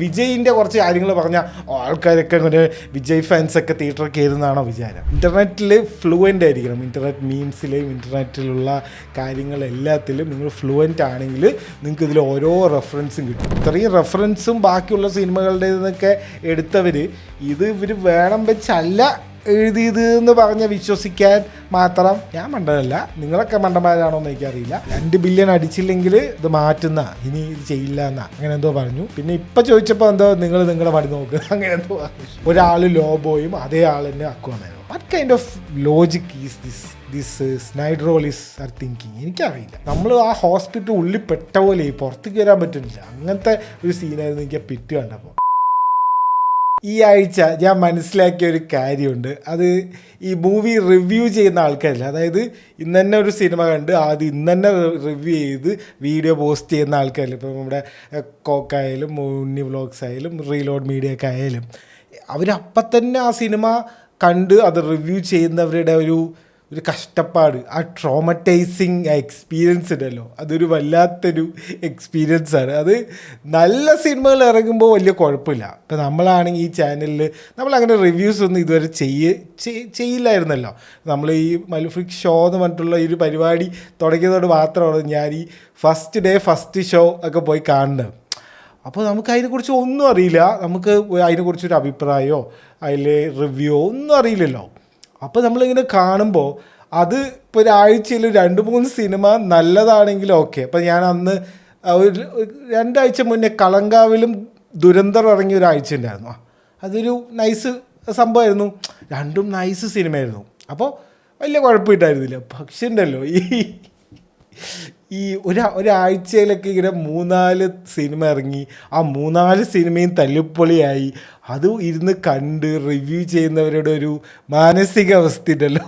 വിജയിൻ്റെ കുറച്ച് കാര്യങ്ങൾ പറഞ്ഞാൽ ആൾക്കാരൊക്കെ ഇങ്ങനെ വിജയ് ഫാൻസൊക്കെ തിയേറ്ററിൽ കയറുന്നതാണോ വിചാരം. ഇൻ്റർനെറ്റിൽ ഫ്ലുവൻ്റ് ആയിരിക്കണം. ഇൻ്റർനെറ്റ് മീംസിലെയും ഇൻ്റർനെറ്റിലുള്ള കാര്യങ്ങളെല്ലാത്തിലും നിങ്ങൾ ഫ്ലുവൻ്റ് ആണെങ്കിൽ നിങ്ങൾക്ക് ഇതിൽ ഓരോ റെഫറൻസും കിട്ടും. ഇത്രയും റെഫറൻസും ബാക്കിയുള്ള സിനിമകളുടെ നിന്നൊക്കെ എടുത്തവർ ഇവർ വേണം വെച്ചല്ല എഴുതിയത് എന്ന് പറഞ്ഞ് വിശ്വസിക്കാൻ മാത്രം ഞാൻ മണ്ടനല്ല. നിങ്ങളൊക്കെ മണ്ടന്മാരാണോ എന്ന് എനിക്കറിയില്ല. 2 ബില്യൺ അടിച്ചില്ലെങ്കിൽ ഇത് മാറ്റുന്ന, ഇനി ഇത് ചെയ്യില്ല എന്നാ അങ്ങനെ എന്തോ പറഞ്ഞു. പിന്നെ ഇപ്പം ചോദിച്ചപ്പോൾ എന്തോ നിങ്ങളുടെ പണി നോക്കുക അങ്ങനെ എന്തോ പറഞ്ഞു. ഒരാൾ ലോബോയും അതേ ആൾ തന്നെ അക്വാമാനും. What kind of logic is this Snyder role are thinking? എനിക്കറിയില്ല. നമ്മൾ ആ ഹോസ്പിറ്റൽ ഉള്ളിൽ പെട്ട പോലെ പുറത്തേക്ക് വരാൻ പറ്റുന്നില്ല. അങ്ങനത്തെ ഒരു സീനായിരുന്നു എനിക്ക് ആ പിറ്റ് കണ്ടപ്പോൾ. ഈ ആഴ്ച ഞാൻ മനസ്സിലാക്കിയ ഒരു കാര്യമുണ്ട്. അത് ഈ മൂവി റിവ്യൂ ചെയ്യുന്ന ആൾക്കാരില്ല. അതായത് ഇന്ന് തന്നെ ഒരു സിനിമ കണ്ട് ആദ്യം ഇന്ന് തന്നെ റിവ്യൂ ചെയ്ത് വീഡിയോ പോസ്റ്റ് ചെയ്യുന്ന ആൾക്കാരില്ല. ഇപ്പോൾ നമ്മുടെ കോക്കായാലും ഉണ്ണി വ്ളോഗ്സ് ആയാലും റീലോഡ് മീഡിയയൊക്കെ ആയാലും അവരപ്പം തന്നെ ആ സിനിമ കണ്ട് അത് റിവ്യൂ ചെയ്യുന്നവരുടെ ഒരു കഷ്ടപ്പാട്, ആ ട്രോമറ്റൈസിങ് എക്സ്പീരിയൻസ് ഉണ്ടല്ലോ, അതൊരു വല്ലാത്തൊരു എക്സ്പീരിയൻസാണ്. അത് നല്ല സിനിമകൾ ഇറങ്ങുമ്പോൾ വലിയ കുഴപ്പമില്ല. ഇപ്പം നമ്മളാണെങ്കിൽ ഈ ചാനലിൽ നമ്മളങ്ങനെ റിവ്യൂസ് ഒന്നും ഇതുവരെ ചെയ്യില്ലായിരുന്നല്ലോ. നമ്മൾ ഈ മലുഫ്രിക് ഷോ എന്ന് പറഞ്ഞിട്ടുള്ള ഈ ഒരു പരിപാടി തുടങ്ങിയതോട് മാത്രമാണ് ഞാൻ ഈ ഫസ്റ്റ് ഡേ ഫസ്റ്റ് ഷോ ഒക്കെ പോയി കാണുന്നത്. അപ്പോൾ നമുക്ക് അതിനെക്കുറിച്ച് ഒന്നും അറിയില്ല. നമുക്ക് അതിനെക്കുറിച്ചൊരു അഭിപ്രായമോ അതിൽ റിവ്യൂ ഒന്നും അറിയില്ലല്ലോ. അപ്പോൾ നമ്മളിങ്ങനെ കാണുമ്പോൾ അത് ഇപ്പോൾ ഒരാഴ്ചയിൽ 2-3 സിനിമ നല്ലതാണെങ്കിലും ഓക്കെ. അപ്പോൾ ഞാൻ അന്ന് ഒരു 2 ആഴ്ച മുന്നേ കളങ്കാവിലും ദുരന്തർ ഇറങ്ങിയ ഒരാഴ്ച ഉണ്ടായിരുന്നു. അതൊരു നൈസ് സംഭവമായിരുന്നു. രണ്ടും നൈസ് സിനിമയായിരുന്നു. അപ്പോൾ വലിയ കുഴപ്പമില്ലായിരുന്നില്ല. പക്ഷേ ഉണ്ടല്ലോ ഈ ഒരാഴ്ചയിലൊക്കെ ഇങ്ങനെ 3-4 സിനിമ ഇറങ്ങി, ആ 3-4 സിനിമയും തല്ലിപ്പൊളിയായി. അത് ഇരുന്ന് കണ്ട് റിവ്യൂ ചെയ്യുന്നവരുടെ ഒരു മാനസികാവസ്ഥ ഉണ്ടല്ലോ,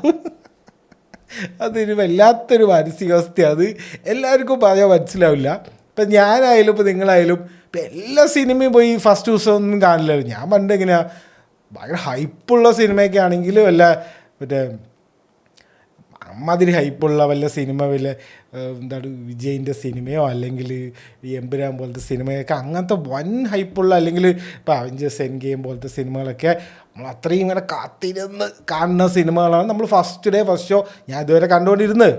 അതൊരു വല്ലാത്തൊരു മാനസികാവസ്ഥയാണ്. അത് എല്ലാവർക്കും പറയാൻ മനസ്സിലാവില്ല. ഇപ്പം ഞാനായാലും ഇപ്പോൾ നിങ്ങളായാലും ഇപ്പം എല്ലാ സിനിമയും പോയി ഫസ്റ്റ് ദിവസം ഒന്നും കാണില്ലായിരുന്നു. ഞാൻ പണ്ട് എങ്ങനെയാണ് ഭയങ്കര ഹൈപ്പുള്ള സിനിമയൊക്കെ ആണെങ്കിൽ വല്ല മറ്റേ അമ്മാതിരി ഹൈപ്പുള്ള വല്ല സിനിമ വല്ല എന്താണ് വിജയിൻ്റെ സിനിമയോ അല്ലെങ്കിൽ ഈ എമ്പുരാൻ പോലത്തെ സിനിമയൊക്കെ അങ്ങനത്തെ വൻ ഹൈപ്പുള്ള, അല്ലെങ്കിൽ ഇപ്പോൾ അവഞ്ചേഴ്സ് എൻഡ് ഗെയിം പോലത്തെ സിനിമകളൊക്കെ നമ്മൾ അത്രയും ഇങ്ങനെ കാത്തിരുന്ന് കാണുന്ന സിനിമകളാണ് നമ്മൾ ഫസ്റ്റ് ഡേ ഫസ്റ്റ് ഷോ ഞാൻ ഇതുവരെ കണ്ടുകൊണ്ടിരുന്നത്.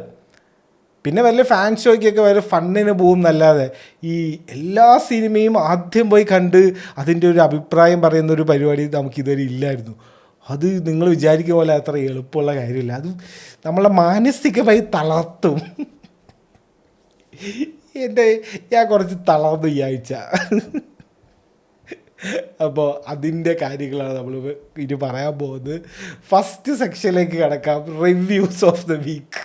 പിന്നെ വല്ല ഫാൻ ഷോയ്ക്കൊക്കെ വരെ ഫണ്ണിന് പോകും എന്നല്ലാതെ ഈ എല്ലാ സിനിമയും ആദ്യം പോയി കണ്ട് അതിൻ്റെ ഒരു അഭിപ്രായം പറയുന്നൊരു പരിപാടി നമുക്കിതുവരെ ഇല്ലായിരുന്നു. അത് നിങ്ങൾ വിചാരിക്കുന്ന പോലെ അത്ര എളുപ്പമുള്ള കാര്യമില്ല. അത് നമ്മളെ മാനസികമായി തളർത്തും. ഞാൻ കുറച്ച് തളർന്നു ഈ ആഴ്ച. അപ്പോൾ അതിൻ്റെ കാര്യങ്ങളാണ് നമ്മൾ ഇനി പറയാൻ പോകുന്നത്. ഫസ്റ്റ് സെക്ഷനിലേക്ക് കിടക്കാം, റിവ്യൂസ് ഓഫ് ദ വീക്ക്.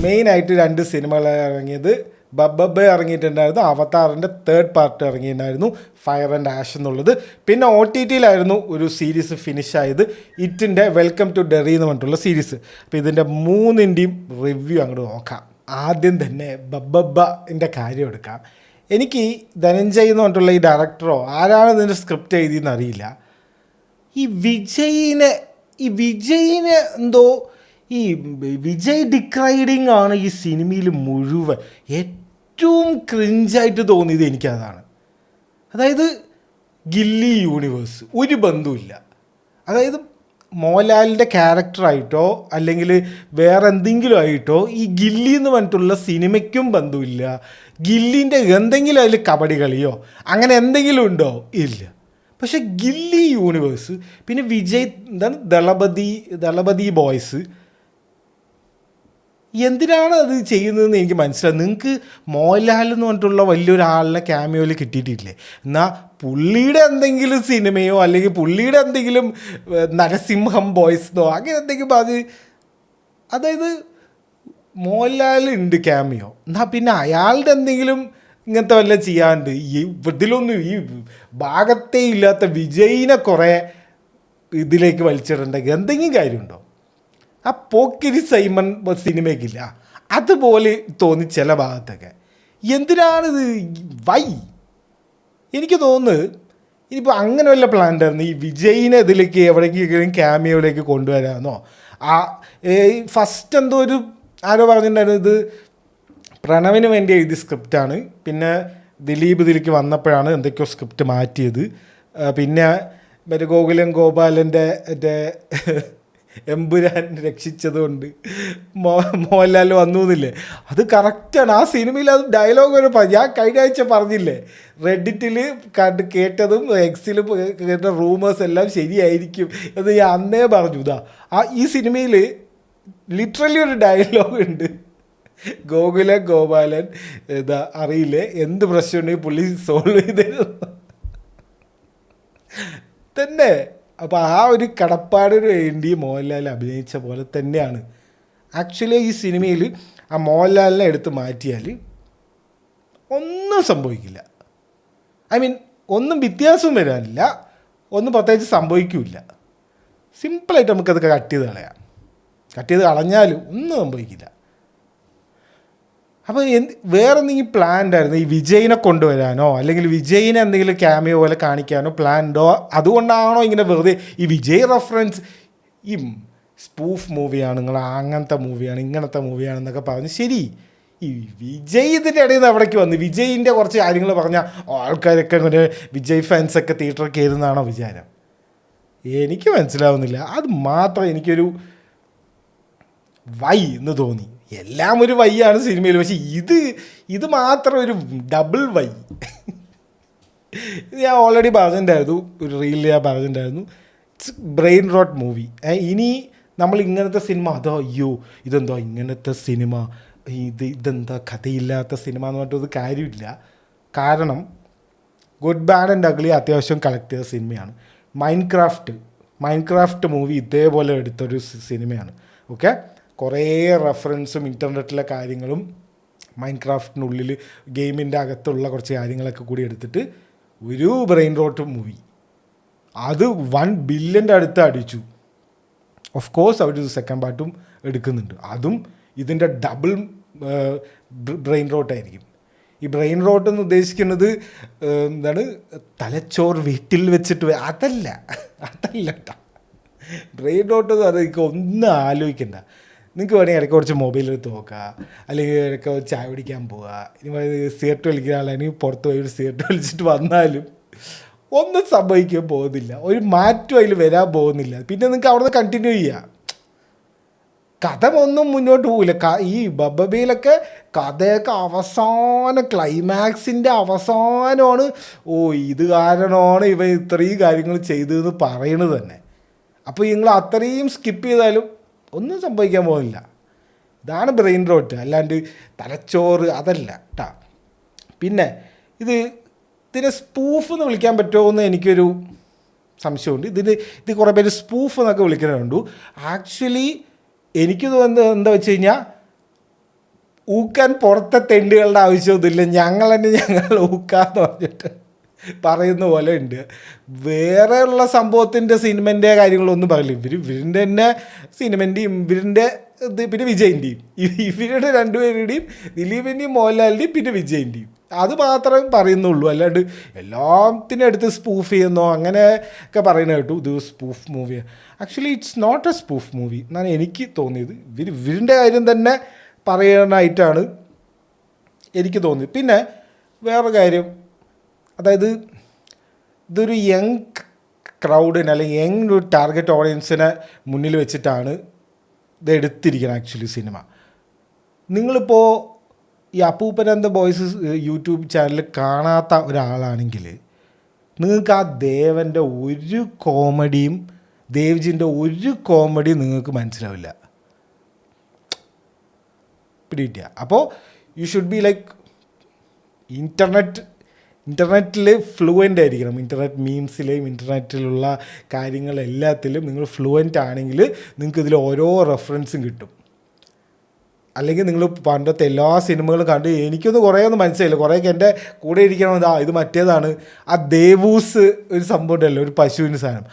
മെയിനായിട്ട് 2 സിനിമകൾ ഇറങ്ങിയത്. ബബ്ബ ഇറങ്ങിയിട്ടുണ്ടായിരുന്നു, അവതാറിൻ്റെ 3rd പാർട്ട് ഇറങ്ങിയിട്ടുണ്ടായിരുന്നു, ഫയർ ആൻഡ് ആഷ് എന്നുള്ളത്. പിന്നെ OTTയിലായിരുന്നു ഒരു സീരീസ് ഫിനിഷായത്, ഇറ്റിൻ്റെ വെൽക്കം ടു ഡെറി എന്ന് പറഞ്ഞിട്ടുള്ള സീരീസ്. അപ്പോൾ ഇതിൻ്റെ 3ൻ്റെയും റിവ്യൂ അങ്ങോട്ട് നോക്കാം. ആദ്യം തന്നെ ബബ്ബൻ്റെ കാര്യം എടുക്കാം. എനിക്ക് ധനഞ്ജയ് എന്ന് പറഞ്ഞിട്ടുള്ള ഈ ഡയറക്ടറോ ആരാണ് ഇതിൻ്റെ സ്ക്രിപ്റ്റ് എഴുതിയെന്ന് അറിയില്ല. ഈ വിജയിനെ എന്തോ ഈ വിജയ് ഡിക്രൈഡിങ് ആണ് ഈ സിനിമയിൽ മുഴുവൻ. ഏറ്റവും ക്രിഞ്ചായിട്ട് തോന്നിയത് എനിക്കതാണ്. അതായത് ഗില്ലി യൂണിവേഴ്സ് ഒരു ബന്ധമില്ല. അതായത് മോഹൻലാലിൻ്റെ ക്യാരക്ടറായിട്ടോ അല്ലെങ്കിൽ വേറെ എന്തെങ്കിലും ആയിട്ടോ ഈ ഗില്ലി എന്ന് പറഞ്ഞിട്ടുള്ള സിനിമയ്ക്കും ബന്ധമില്ല. ഗില്ലിൻ്റെ എന്തെങ്കിലും അതിൽ കബഡി കളിയോ അങ്ങനെ എന്തെങ്കിലും ഉണ്ടോ? ഇല്ല. പക്ഷെ ഗില്ലി യൂണിവേഴ്സ്, പിന്നെ വിജയ് എന്താണ് ദളപതി ബോയ്സ്, എന്തിനാണ് അത് ചെയ്യുന്നതെന്ന് എനിക്ക് മനസ്സിലായി. നിങ്ങൾക്ക് മോഹൻലാൽ എന്ന് പറഞ്ഞിട്ടുള്ള വലിയൊരാളിനെ ക്യാമിയോയിൽ കിട്ടിയിട്ടില്ലേ? എന്നാൽ പുള്ളിയുടെ എന്തെങ്കിലും സിനിമയോ അല്ലെങ്കിൽ പുള്ളിയുടെ എന്തെങ്കിലും നരസിംഹം ബോയ്സോ അങ്ങനെ എന്തെങ്കിലും അതായത് മോഹൻലാൽ ഉണ്ട് ക്യാമിയോ, എന്നാൽ പിന്നെ അയാളുടെ എന്തെങ്കിലും ഇങ്ങനത്തെ വല്ല ചെയ്യാണ്ട് ഇതിലൊന്നും ഈ ഭാഗത്തേ ഇല്ലാത്ത വിജയിനെ കുറേ ഇതിലേക്ക് വലിച്ചിടേണ്ടെങ്കിൽ എന്തെങ്കിലും കാര്യമുണ്ടോ? ആ പോക്കിരി സൈമൺ സിനിമയ്ക്കില്ല അതുപോലെ തോന്നി ചില ഭാഗത്തൊക്കെ. എന്തിനാണിത്? എനിക്ക് തോന്നുന്നത് ഇനിയിപ്പോൾ അങ്ങനെ വല്ല പ്ലാൻ ഉണ്ടായിരുന്നു ഈ വിജയിനെ ഇതിലേക്ക് എവിടെയെങ്കിലും ക്യാമിയോയിലേക്ക് കൊണ്ടുവരാമെന്നോ. ഫസ്റ്റ് എന്തോ ഒരു ആരോ പറഞ്ഞിട്ടുണ്ടായിരുന്നു ഇത് പ്രണവിന് വേണ്ടി എഴുതിയ സ്ക്രിപ്റ്റാണ്. പിന്നെ ദിലീപ് ഇതിലേക്ക് വന്നപ്പോഴാണ് എന്തൊക്കെയോ സ്ക്രിപ്റ്റ് മാറ്റിയത്. പിന്നെ മറ്റേ ഗോകുലം ഗോപാലൻ്റെ മറ്റേ എമ്പുരാൻ രക്ഷിച്ചതുകൊണ്ട് മോഹൻലാൽ വന്നു എന്നില്ലേ, അത് കറക്റ്റാണ്. ആ സിനിമയിൽ അത് ഡയലോഗ് ഒരു ഞാൻ കഴിഞ്ഞ ആഴ്ച പറഞ്ഞില്ലേ, റെഡിറ്റിൽ കേട്ടതും എക്സിൽ കേട്ട റൂമേഴ്സ് എല്ലാം ശരിയായിരിക്കും എന്ന് ഞാൻ അന്നേ പറഞ്ഞു. ഈ സിനിമയിൽ ലിറ്ററലി ഒരു ഡയലോഗ് ഉണ്ട്, ഗോകുലം ഗോപാലൻ അറിയില്ലേ എന്ത് പ്രശ്നമുണ്ടെങ്കിൽ പുള്ളി സോൾവ് ചെയ്തിരുന്നു തന്നെ. അപ്പോൾ ആ ഒരു കടപ്പാടിന് വേണ്ടി മോഹൻലാൽ അഭിനയിച്ച പോലെ തന്നെയാണ് ആക്ച്വലി ഈ സിനിമയിൽ. ആ മോഹൻലാലിനെ എടുത്ത് മാറ്റിയാൽ ഒന്നും സംഭവിക്കില്ല. ഒന്നും വ്യത്യാസവും വരാനില്ല, ഒന്നും പ്രത്യേകിച്ച് സംഭവിക്കില്ല. സിമ്പിളായിട്ട് നമുക്കതൊക്കെ കട്ട് ചെയ്ത് കളഞ്ഞാലും ഒന്നും സംഭവിക്കില്ല. അപ്പോൾ വേറെ എന്തെങ്കിലും പ്ലാൻ ഉണ്ടായിരുന്നു ഈ വിജയിനെ കൊണ്ടുവരാനോ അല്ലെങ്കിൽ വിജയിനെ എന്തെങ്കിലും ക്യാമിയോ പോലെ കാണിക്കാനോ പ്ലാൻ ഉണ്ടോ? അതുകൊണ്ടാണോ ഇങ്ങനെ വെറുതെ ഈ വിജയ് റെഫറൻസ്, ഈ സ്പൂഫ് മൂവിയാണ്, നിങ്ങൾ അങ്ങനത്തെ മൂവിയാണ് ഇങ്ങനത്തെ മൂവിയാണെന്നൊക്കെ പറഞ്ഞ് ശരി, ഈ വിജയ് ഇതിൻ്റെ ഇടയിൽ നിന്ന് അവിടേക്ക് വന്ന് വിജയിൻ്റെ കുറച്ച് കാര്യങ്ങൾ പറഞ്ഞാൽ ആൾക്കാരൊക്കെ ഇങ്ങനെ വിജയ് ഫാൻസൊക്കെ തിയേറ്ററിൽ കയറുന്നതാണോ വിചാരം? എനിക്ക് മനസ്സിലാവുന്നില്ല. അത് മാത്രം എനിക്കൊരു വൈ എന്ന് തോന്നി. എല്ലാം ഒരു വൈയാണ് സിനിമയിൽ, പക്ഷെ ഇത് മാത്രം ഒരു ഡബിൾ വൈ. ഞാൻ ഓൾറെഡി പറഞ്ഞിട്ടുണ്ടായിരുന്നു, ഒരു റീലിൽ ഞാൻ പറഞ്ഞിട്ടുണ്ടായിരുന്നു, ഇറ്റ്സ് ബ്രെയിൻ റോട്ട് മൂവി. ഇനി നമ്മൾ ഇങ്ങനത്തെ സിനിമ അയ്യോ ഇതെന്തോ ഇങ്ങനത്തെ സിനിമ, ഇതെന്താ കഥയില്ലാത്ത സിനിമ എന്ന് പറഞ്ഞിട്ടൊരു കാര്യമില്ല. കാരണം ഗുഡ് ബാഡ് ആൻഡ് അഗ്ലി അത്യാവശ്യം കളക്ട് ചെയ്ത സിനിമയാണ്. മൈൻക്രാഫ്റ്റ് മൂവി ഇതേപോലെ എടുത്തൊരു സിനിമയാണ്. ഓക്കെ, കുറേ റെഫറൻസും ഇൻ്റർനെറ്റിലെ കാര്യങ്ങളും മൈൻക്രാഫ്റ്റിനുള്ളിൽ ഗെയിമിൻ്റെ അകത്തുള്ള കുറച്ച് കാര്യങ്ങളൊക്കെ കൂടി എടുത്തിട്ട് ഒരു ബ്രെയിൻ റോട്ട് മൂവി. അത് 1 ബില്യൻ്റെ അടുത്ത് അടിച്ചു. ഓഫ് കോഴ്സ് അവർ സെക്കൻഡ് പാർട്ടും എടുക്കുന്നുണ്ട്, അതും ഇതിൻ്റെ ഡബിൾ ബ്രെയിൻ റോട്ടായിരിക്കും. ഈ ബ്രെയിൻ റോട്ട് എന്ന് ഉദ്ദേശിക്കുന്നത് എന്താണ്, തലച്ചോറ് വീട്ടിൽ വെച്ചിട്ട് അതല്ല കേട്ടോ. ബ്രെയിൻ റോട്ട് എന്ന് പറഞ്ഞാൽ എനിക്ക് ഒന്നും ആലോചിക്കണ്ട. നിങ്ങൾക്ക് വേണമെങ്കിൽ ഇടയ്ക്ക് കുറച്ച് മൊബൈൽ എടുത്ത് നോക്കുക, അല്ലെങ്കിൽ ഇടയ്ക്ക് ചായ പിടിക്കാൻ പോവുക. ഇനി സിഗരറ്റ് വലിക്കുന്ന ആളാണെങ്കിൽ പുറത്ത് പോയി ഒരു സിഗരറ്റ് വലിച്ചിട്ട് വന്നാലും ഒന്നും സംഭവിക്കാൻ പോകുന്നില്ല, ഒരു മാറ്റം അതിൽ വരാൻ പോകുന്നില്ല. പിന്നെ നിങ്ങൾക്ക് അവിടെ നിന്ന് കണ്ടിന്യൂ ചെയ്യാം, കഥ ഒന്നും മുന്നോട്ട് പോകില്ല. ഈ ബബ്ബയിലൊക്കെ കഥയൊക്കെ അവസാനം ക്ലൈമാക്സിൻ്റെ അവസാനമാണ് ഇത് കാരണമാണ് ഇവ ഇത്രയും കാര്യങ്ങൾ ചെയ്തതെന്ന് പറയണത് തന്നെ. അപ്പോൾ നിങ്ങൾ അത്രയും സ്കിപ്പ് ചെയ്താലും ഒന്നും സംഭവിക്കാൻ പോകുന്നില്ല. ഇതാണ് ബ്രെയിൻ റോട്ട്, അല്ലാണ്ട് തലച്ചോറ് അതല്ല കേട്ടോ. പിന്നെ ഇതിനെ സ്പൂഫ് എന്ന് വിളിക്കാൻ പറ്റുമോ എന്ന് എനിക്കൊരു സംശയമുണ്ട്. ഇത് കുറേ പേര് സ്പൂഫ് എന്നൊക്കെ വിളിക്കുന്നുണ്ട്. ആക്ച്വലി എനിക്ക് തോന്നുന്നത് എന്താ വെച്ച് കഴിഞ്ഞാൽ, ഊക്കാൻ പുറത്തെ തെണ്ടുകളുടെ ആവശ്യമൊന്നുമില്ല, ഞങ്ങൾ ഊക്കാന്ന് പറഞ്ഞിട്ട് പറയുന്ന പോലെ ഉണ്ട്. വേറെ ഉള്ള സംഭവത്തിൻ്റെ സിനിമൻ്റെ കാര്യങ്ങളൊന്നും പറയില്ല. ഇവരിൻ്റെ തന്നെ സിനിമൻ്റെയും ഇവരിൻ്റെ പിന്നെ വിജയിൻ്റെയും ഇവരുടെ രണ്ടുപേരുടെയും ദിലീപിൻ്റെയും മോഹൻലാലിൻ്റെയും പിന്നെ വിജയിൻ്റെയും അത് മാത്രമേ പറയുന്നുള്ളൂ. അല്ലാണ്ട് എല്ലാത്തിനും എടുത്ത് സ്പൂഫ് ചെയ്യുന്നോ അങ്ങനെയൊക്കെ പറയുന്നത് കേട്ടു. ഇത് സ്പൂഫ് മൂവിയാണ്. Actually it's not a spoof movie എന്നാണ് എനിക്ക് തോന്നിയത്. ഇവരിൻ്റെ കാര്യം തന്നെ പറയാനായിട്ടാണ് എനിക്ക് തോന്നിയത്. പിന്നെ വേറൊരു കാര്യം, അതായത് ഇതൊരു യങ് ക്രൗഡിന് അല്ലെങ്കിൽ യങ് ഒരു ടാർഗറ്റ് ഓഡിയൻസിനെ മുന്നിൽ വെച്ചിട്ടാണ് ഇത് എടുത്തിരിക്കുന്നത് ആക്ച്വലി സിനിമ. നിങ്ങളിപ്പോൾ ഈ അപ്പൂപ്പൻ and the boys YouTube channel കാണാത്ത ഒരാളാണെങ്കിൽ നിങ്ങൾക്ക് ആ ദേവൻ്റെ ഒരു കോമഡിയും ദേവ്ജിൻ്റെ ഒരു കോമഡിയും നിങ്ങൾക്ക് മനസ്സിലാവില്ല, പിടികിട്ടിയ. അപ്പോൾ യു ഷുഡ് ബി ലൈക്ക് ഇൻ്റർനെറ്റിൽ ഫ്ലുവൻ്റ് ആയിരിക്കണം. ഇൻ്റർനെറ്റ് മീംസിലെയും ഇൻ്റർനെറ്റിലുള്ള കാര്യങ്ങളെല്ലാത്തിലും നിങ്ങൾ ഫ്ലുവൻ്റ് ആണെങ്കിൽ നിങ്ങൾക്ക് ഇതിൽ ഓരോ റെഫറൻസും കിട്ടും. അല്ലെങ്കിൽ നിങ്ങൾ പണ്ടത്തെ എല്ലാ സിനിമകളും കണ്ട് എനിക്കൊന്നും കുറേയൊന്നും മനസ്സിലായില്ല. കുറേയൊക്കെ എൻ്റെ കൂടെ ഇരിക്കണമെന്ന് ഇത് മറ്റേതാണ്, ആ ദേവൂസ് ഒരു സംഭവം ഉണ്ടല്ലോ, ഒരു പശുവിൻ്റെ സാധനം,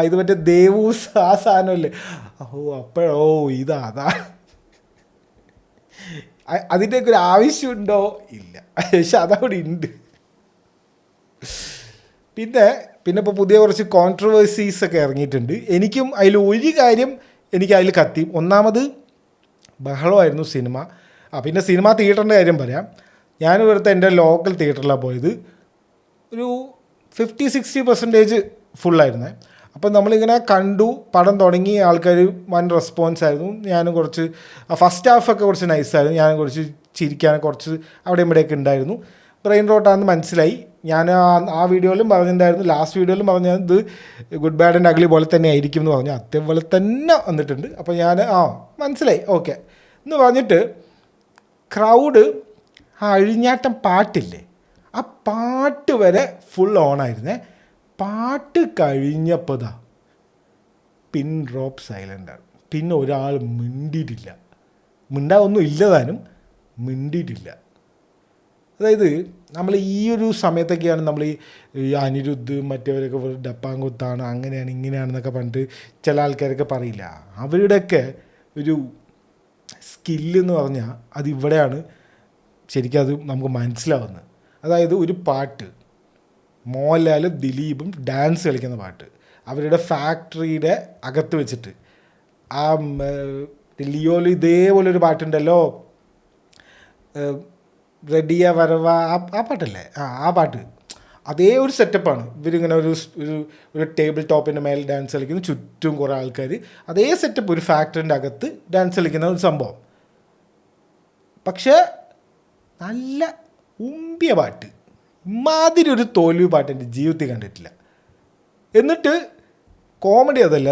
ഇത് മറ്റേ ദേവൂസ് ആ സാധനമല്ലേ. അപ്പോഴോ അതാ അതിൻ്റെയൊക്കെ ഒരു ആവശ്യമുണ്ടോ? ഇല്ല, പക്ഷെ അതവിടെ ഉണ്ട്. പിന്നെ ഇപ്പോൾ പുതിയ കുറച്ച് കോൺട്രവേഴ്സീസൊക്കെ ഇറങ്ങിയിട്ടുണ്ട്. എനിക്കും അതിൽ ഒരു കാര്യം എനിക്ക് അതിൽ കത്തി. ഒന്നാമത് ബഹളമായിരുന്നു സിനിമ. പിന്നെ സിനിമ തിയേറ്ററിൻ്റെ കാര്യം പറയാം. ഞാൻ ഇവിടുത്തെ എൻ്റെ ലോക്കൽ തിയേറ്ററിലാണ് പോയത്. ഒരു 50-60% ഫുള്ളായിരുന്നേ. അപ്പോൾ നമ്മളിങ്ങനെ കണ്ടു, പടം തുടങ്ങി, ആൾക്കാർ വൻ റെസ്പോൺസ് ആയിരുന്നു. ഞാനും കുറച്ച് ഫസ്റ്റ് ഹാഫൊക്കെ കുറച്ച് നൈസായിരുന്നു. ഞാനും കുറച്ച് ചിരിക്കാനൊക്കെ കുറച്ച് അവിടെയും ഇവിടെയൊക്കെ ഉണ്ടായിരുന്നു. ബ്രെയിൻ റോട്ടാണെന്ന് മനസ്സിലായി. ഞാൻ ആ വീഡിയോയിലും പറഞ്ഞിട്ടുണ്ടായിരുന്നു, ലാസ്റ്റ് വീഡിയോയിലും പറഞ്ഞത് ഇത് ഗുഡ് ബാഡ് ആൻഡ് അഗ്ലി പോലെ തന്നെ ആയിരിക്കും എന്ന് പറഞ്ഞു. അതേപോലെ തന്നെ വന്നിട്ടുണ്ട്. അപ്പോൾ ഞാൻ മനസ്സിലായി, ഓക്കെ എന്ന് പറഞ്ഞിട്ട് ക്രൗഡ് ആ അഴിഞ്ഞാട്ടം പാട്ടില്ലേ, ആ പാട്ട് വരെ ഫുൾ ഓണായിരുന്നേ. പാട്ട് കഴിഞ്ഞപ്പോൾ പിൻ ഡ്രോപ്പ് സൈലൻ്റാണ്. പിന്നെ ഒരാൾ മിണ്ടിയിട്ടില്ല. മിണ്ടാവൊന്നും ഇല്ലതാനും മിണ്ടിയിട്ടില്ല. അതായത് നമ്മൾ ഈ ഒരു സമയത്തൊക്കെയാണ് നമ്മൾ ഈ അനിരുദ്ധ് മറ്റവരൊക്കെ ഡപ്പാങ്കുത്താണ്, അങ്ങനെയാണ് ഇങ്ങനെയാണെന്നൊക്കെ പറഞ്ഞിട്ട് ചില ആൾക്കാരൊക്കെ പറയില്ല. അവരുടെയൊക്കെ ഒരു സ്കില്ലെന്ന് പറഞ്ഞാൽ അതിവിടെയാണ് ശരിക്കും അത് നമുക്ക് മനസ്സിലാവുന്നത്. അതായത് ഒരു പാട്ട്, മോഹൻലാലും ദിലീപും ഡാൻസ് കളിക്കുന്ന പാട്ട്, അവരുടെ ഫാക്ടറിയുടെ അകത്ത് വെച്ചിട്ട് ആ ലിയോയിൽ ഇതേപോലൊരു പാട്ടുണ്ടല്ലോ, റെഡിയ വരവ, ആ പാട്ടല്ലേ, ആ പാട്ട്, അതേ ഒരു സെറ്റപ്പാണ്. ഇവരിങ്ങനെ ഒരു ടേബിൾ ടോപ്പിൻ്റെ മേലെ ഡാൻസ് കളിക്കുന്നു, ചുറ്റും കുറേ ആൾക്കാർ, അതേ സെറ്റപ്പ് ഒരു ഫാക്ടറിൻ്റെ അകത്ത് ഡാൻസ് കളിക്കുന്ന ഒരു സംഭവം. പക്ഷേ നല്ല ഉമ്പിയ പാട്ട്, ഇമാതിരി ഒരു തോൽവി പാട്ട് എൻ്റെ ജീവിതത്തിൽ കണ്ടിട്ടില്ല. എന്നിട്ട് കോമഡി അതല്ല,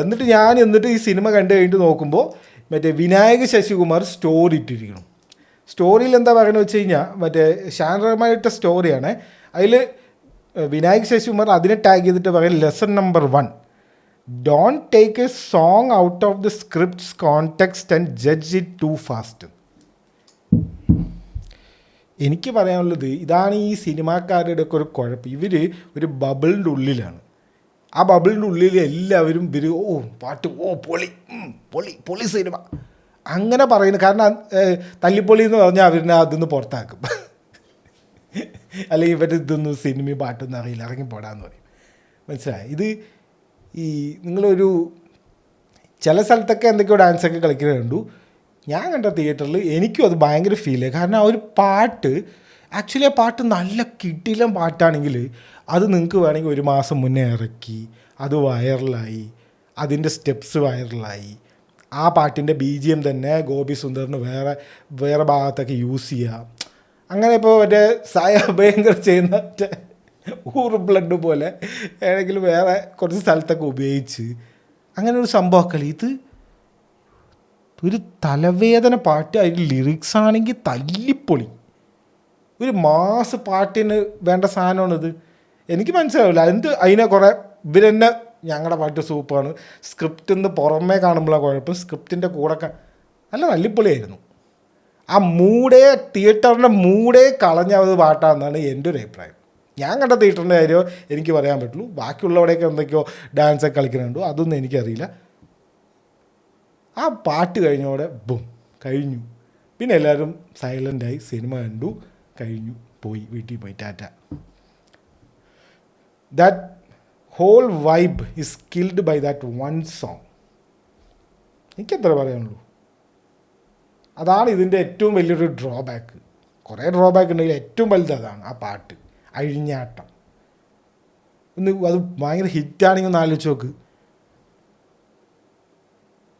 എന്നിട്ട് ഈ സിനിമ കണ്ടു കഴിഞ്ഞിട്ട് നോക്കുമ്പോൾ മറ്റേ വിനായക ശശികുമാർ സ്റ്റോറി ഇട്ടിരിക്കണം. സ്റ്റോറിയിൽ എന്താ പറയുന്നത് വെച്ച് കഴിഞ്ഞാൽ, മറ്റേ ഷാൻ റഹ്മാനിട്ട സ്റ്റോറിയാണ്. അതിൽ വിനായക് ശശികുമാർ അതിനെ ടാഗ് ചെയ്തിട്ട് പറയും, lesson number 1, don't take a song out of the script's context and judge it too fast. എനിക്ക് പറയാനുള്ളത് ഇതാണ് ഈ സിനിമാക്കാരുടെ ഒക്കെ ഒരു കുഴപ്പം. ഇവർ ഒരു ബബിളിൻ്റെ ഉള്ളിലാണ്. ആ ബബിളിൻ്റെ ഉള്ളിൽ എല്ലാവരും പാട്ട് പൊളി പൊളി പൊളി സിനിമ അങ്ങനെ പറയുന്നു. കാരണം തല്ലിപ്പൊളി എന്ന് പറഞ്ഞാൽ അവരിനെ അതിന്ന് പുറത്താക്കും. അല്ലെങ്കിൽ ഇവരിതൊന്നും സിനിമയും പാട്ടൊന്നും അറിയില്ല, ഇറങ്ങിപ്പോടാന്ന് പറയും. മനസ്സിലായി? ഇത് ഈ നിങ്ങളൊരു ചില സ്ഥലത്തൊക്കെ എന്തൊക്കെയോ ഡാൻസൊക്കെ കളിക്കുന്നുണ്ടു. ഞാൻ കണ്ട തിയേറ്ററിൽ എനിക്കും അത് ഭയങ്കര ഫീൽ ആയി. കാരണം ആ ഒരു പാട്ട്, ആക്ച്വലി ആ പാട്ട് നല്ല കിടിലം പാട്ടാണെങ്കിൽ അത് നിങ്ങൾക്ക് വേണമെങ്കിൽ 1 മാസം മുന്നേ ഇറക്കി, അത് വൈറലായി, അതിൻ്റെ സ്റ്റെപ്സ് വൈറലായി, ആ പാട്ടിൻ്റെ BGM തന്നെ ഗോപി സുന്ദറിന് വേറെ ഭാഗത്തൊക്കെ യൂസ് ചെയ്യാം. അങ്ങനെ ഇപ്പോൾ മറ്റേ സായ ഭയങ്കര ചെയ്യുന്ന ഊറ് ബ്ലഡ് പോലെ ഏതെങ്കിലും വേറെ കുറച്ച് സ്ഥലത്തൊക്കെ ഉപയോഗിച്ച് അങ്ങനെ ഒരു സംഭവമൊക്കെ. ഇത് ഒരു തലവേദന പാട്ട്, അതിൽ ലിറിക്സ് ആണെങ്കിൽ തല്ലിപ്പൊളി, ഒരു മാസ് പാട്ടിന് വേണ്ട സാധനമാണിത്. എനിക്ക് മനസ്സിലാവില്ല അതിനെ കുറേ ഇവരെന്നെ ഞങ്ങളുടെ പാട്ട് സൂപ്പറാണ്, സ്ക്രിപ്റ്റിൽ നിന്ന് പുറമേ കാണുമ്പോഴാണ് കുഴപ്പം, സ്ക്രിപ്റ്റിൻ്റെ കൂടെ നല്ല തല്ലിപ്പൊളിയായിരുന്നു. ആ തിയേറ്ററിൻ്റെ മൂടേ കളഞ്ഞത് പാട്ടാണെന്നാണ് എൻ്റെ ഒരു അഭിപ്രായം. ഞാൻ കണ്ട തിയേറ്ററിൻ്റെ കാര്യം എനിക്ക് പറയാൻ പറ്റുള്ളൂ. ബാക്കിയുള്ളവിടെയൊക്കെ എന്തൊക്കെയോ ഡാൻസൊക്കെ കളിക്കുന്നുണ്ടോ അതൊന്നും എനിക്കറിയില്ല. ആ പാട്ട് കഴിഞ്ഞോടെ കഴിഞ്ഞു. പിന്നെ എല്ലാവരും സൈലൻ്റായി സിനിമ കണ്ടു, കഴിഞ്ഞു, വീട്ടിൽ പോയി ടാറ്റ. That whole vibe is killed by that one song. എനിക്കെത്ര പറയാനുള്ളൂ. അതാണ് ഇതിൻ്റെ ഏറ്റവും വലിയൊരു ഡ്രോബാക്ക്. കുറേ ഡ്രോബാക്ക് ഉണ്ടെങ്കിൽ ഏറ്റവും വലുത് അതാണ്, ആ പാട്ട് അഴിഞ്ഞാട്ടം. അത് ഭയങ്കര ഹിറ്റാണെങ്കിൽ ഒന്ന് ആലോചിച്ച് നോക്ക്.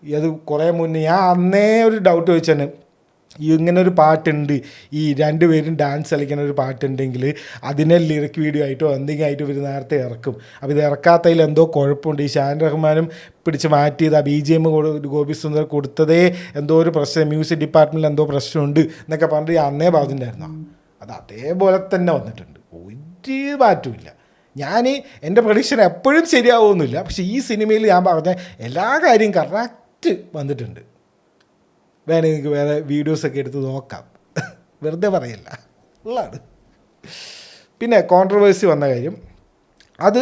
അത് കുറേ മുന്നേ ഞാൻ അന്നേ ഒരു ഡൗട്ട് ചോദിച്ചാണ്, ഇങ്ങനൊരു പാട്ടുണ്ട്, ഈ 2 പേരും ഡാൻസ് കളിക്കുന്ന ഒരു പാട്ടുണ്ടെങ്കിൽ അതിനെ ലിറിക് വീഡിയോ ആയിട്ടോ എന്തെങ്കിലും ആയിട്ടോ ഇവർ നേരത്തെ ഇറക്കും. അപ്പോൾ ഇത് ഇറക്കാത്തതിൽ എന്തോ കുഴപ്പമുണ്ട്, ഈ ഷാൻ റഹ്മാനും പിടിച്ച് മാറ്റിയത്, ആ BGM ഗോപി സുന്ദർ കൊടുത്തതേ എന്തോ ഒരു പ്രശ്നം, മ്യൂസിക് ഡിപ്പാർട്ട്മെൻറ്റിൽ എന്തോ പ്രശ്നമുണ്ട് എന്നൊക്കെ പറഞ്ഞിട്ട് അന്നേ പറഞ്ഞിട്ടുണ്ടായിരുന്നു. അത് അതേപോലെ തന്നെ വന്നിട്ടുണ്ട്, ഒരു മാറ്റമില്ല. ഞാൻ എൻ്റെ പ്രഡിക്ഷൻ എപ്പോഴും ശരിയാവുമൊന്നുമില്ല, പക്ഷേ ഈ സിനിമയിൽ ഞാൻ പറഞ്ഞ എല്ലാ കാര്യവും കറക്റ്റ് വന്നിട്ടുണ്ട്. വേണമെങ്കിൽ എനിക്ക് വേറെ വീഡിയോസൊക്കെ എടുത്ത് നോക്കാം, വെറുതെ പറയില്ല, ഉള്ളതാണ്. പിന്നെ കോൺട്രവേഴ്സി വന്ന കാര്യം, അത്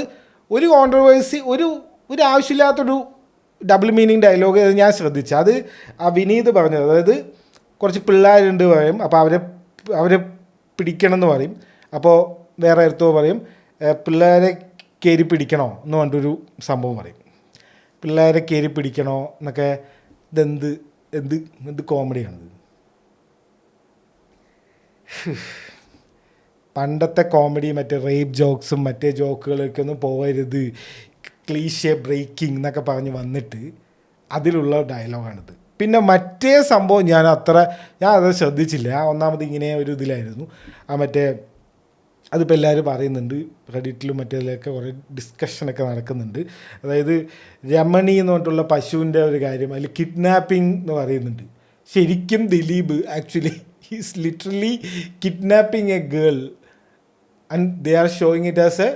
ഒരു കോൺട്രവേഴ്സി, ഒരു ആവശ്യമില്ലാത്തൊരു ഡബിൾ മീനിങ് ഡയലോഗ് ഞാൻ ശ്രദ്ധിച്ചു. അത് ആ വിനീത് പറഞ്ഞത്, അതായത് കുറച്ച് പിള്ളേരുണ്ട് പറയും, അപ്പോൾ അവരെ പിടിക്കണം എന്ന് പറയും. അപ്പോൾ വേറെ എടുത്തോ പറയും പിള്ളേരെ കയറി പിടിക്കണോ എന്ന് പറഞ്ഞിട്ടൊരു സംഭവം പറയും. പിള്ളേരെ കയറി പിടിക്കണോ എന്നൊക്കെ, എന്ത് കോമഡിയാണിത്. പണ്ടത്തെ കോമഡി മറ്റേ റേപ്പ് ജോക്സും മറ്റേ ജോക്കുകളൊക്കെ ഒന്നും പോകരുത്, ക്ലീഷേ ബ്രേക്കിംഗ് എന്നൊക്കെ പറഞ്ഞ് വന്നിട്ട് അതിലുള്ള ഡയലോഗാണിത്. പിന്നെ മറ്റേ സംഭവം ഞാൻ അത് ശ്രദ്ധിച്ചില്ല. ഒന്നാമത് ഇങ്ങനെ ഒരു ഇതിലായിരുന്നു മറ്റേ അതിപ്പോൾ എല്ലാവരും പറയുന്നുണ്ട്, റെഡിറ്റിലും മറ്റേതിലൊക്കെ കുറേ ഡിസ്കഷനൊക്കെ നടക്കുന്നുണ്ട്. അതായത് രമണി എന്ന് പറഞ്ഞിട്ടുള്ള പശുവിൻ്റെ ഒരു കാര്യം അതിൽ കിഡ്നാപ്പിംഗ് എന്ന് പറയുന്നുണ്ട്. ശരിക്കും Dileep actually is literally kidnapping a girl and they are showing it as a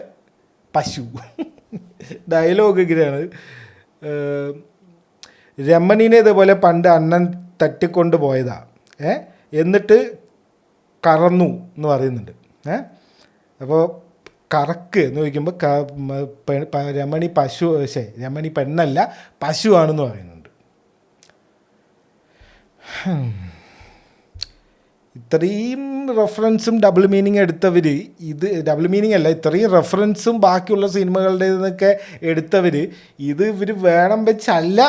പശു. ഡയലോഗ് ഇങ്ങനെയാണ്, രമണീനെ ഇതേപോലെ പണ്ട് അണ്ണൻ തട്ടിക്കൊണ്ട് പോയതാ, എന്നിട്ട് കറന്നു എന്ന് പറയുന്നുണ്ട്. അപ്പോൾ കറക്ക് എന്ന് ചോദിക്കുമ്പോൾ രമണി രമണി പെണ്ണല്ല പശുവാണെന്ന് പറയുന്നുണ്ട്. ഇത്രയും റെഫറൻസും ഡബിൾ മീനിങ് എടുത്തവർ, ഇത് ഡബിൾ മീനിങ് അല്ല, ഇത്രയും റെഫറൻസും ബാക്കിയുള്ള സിനിമകളുടെ നിന്നൊക്കെ എടുത്തവർ ഇവർ വേണം വെച്ചല്ല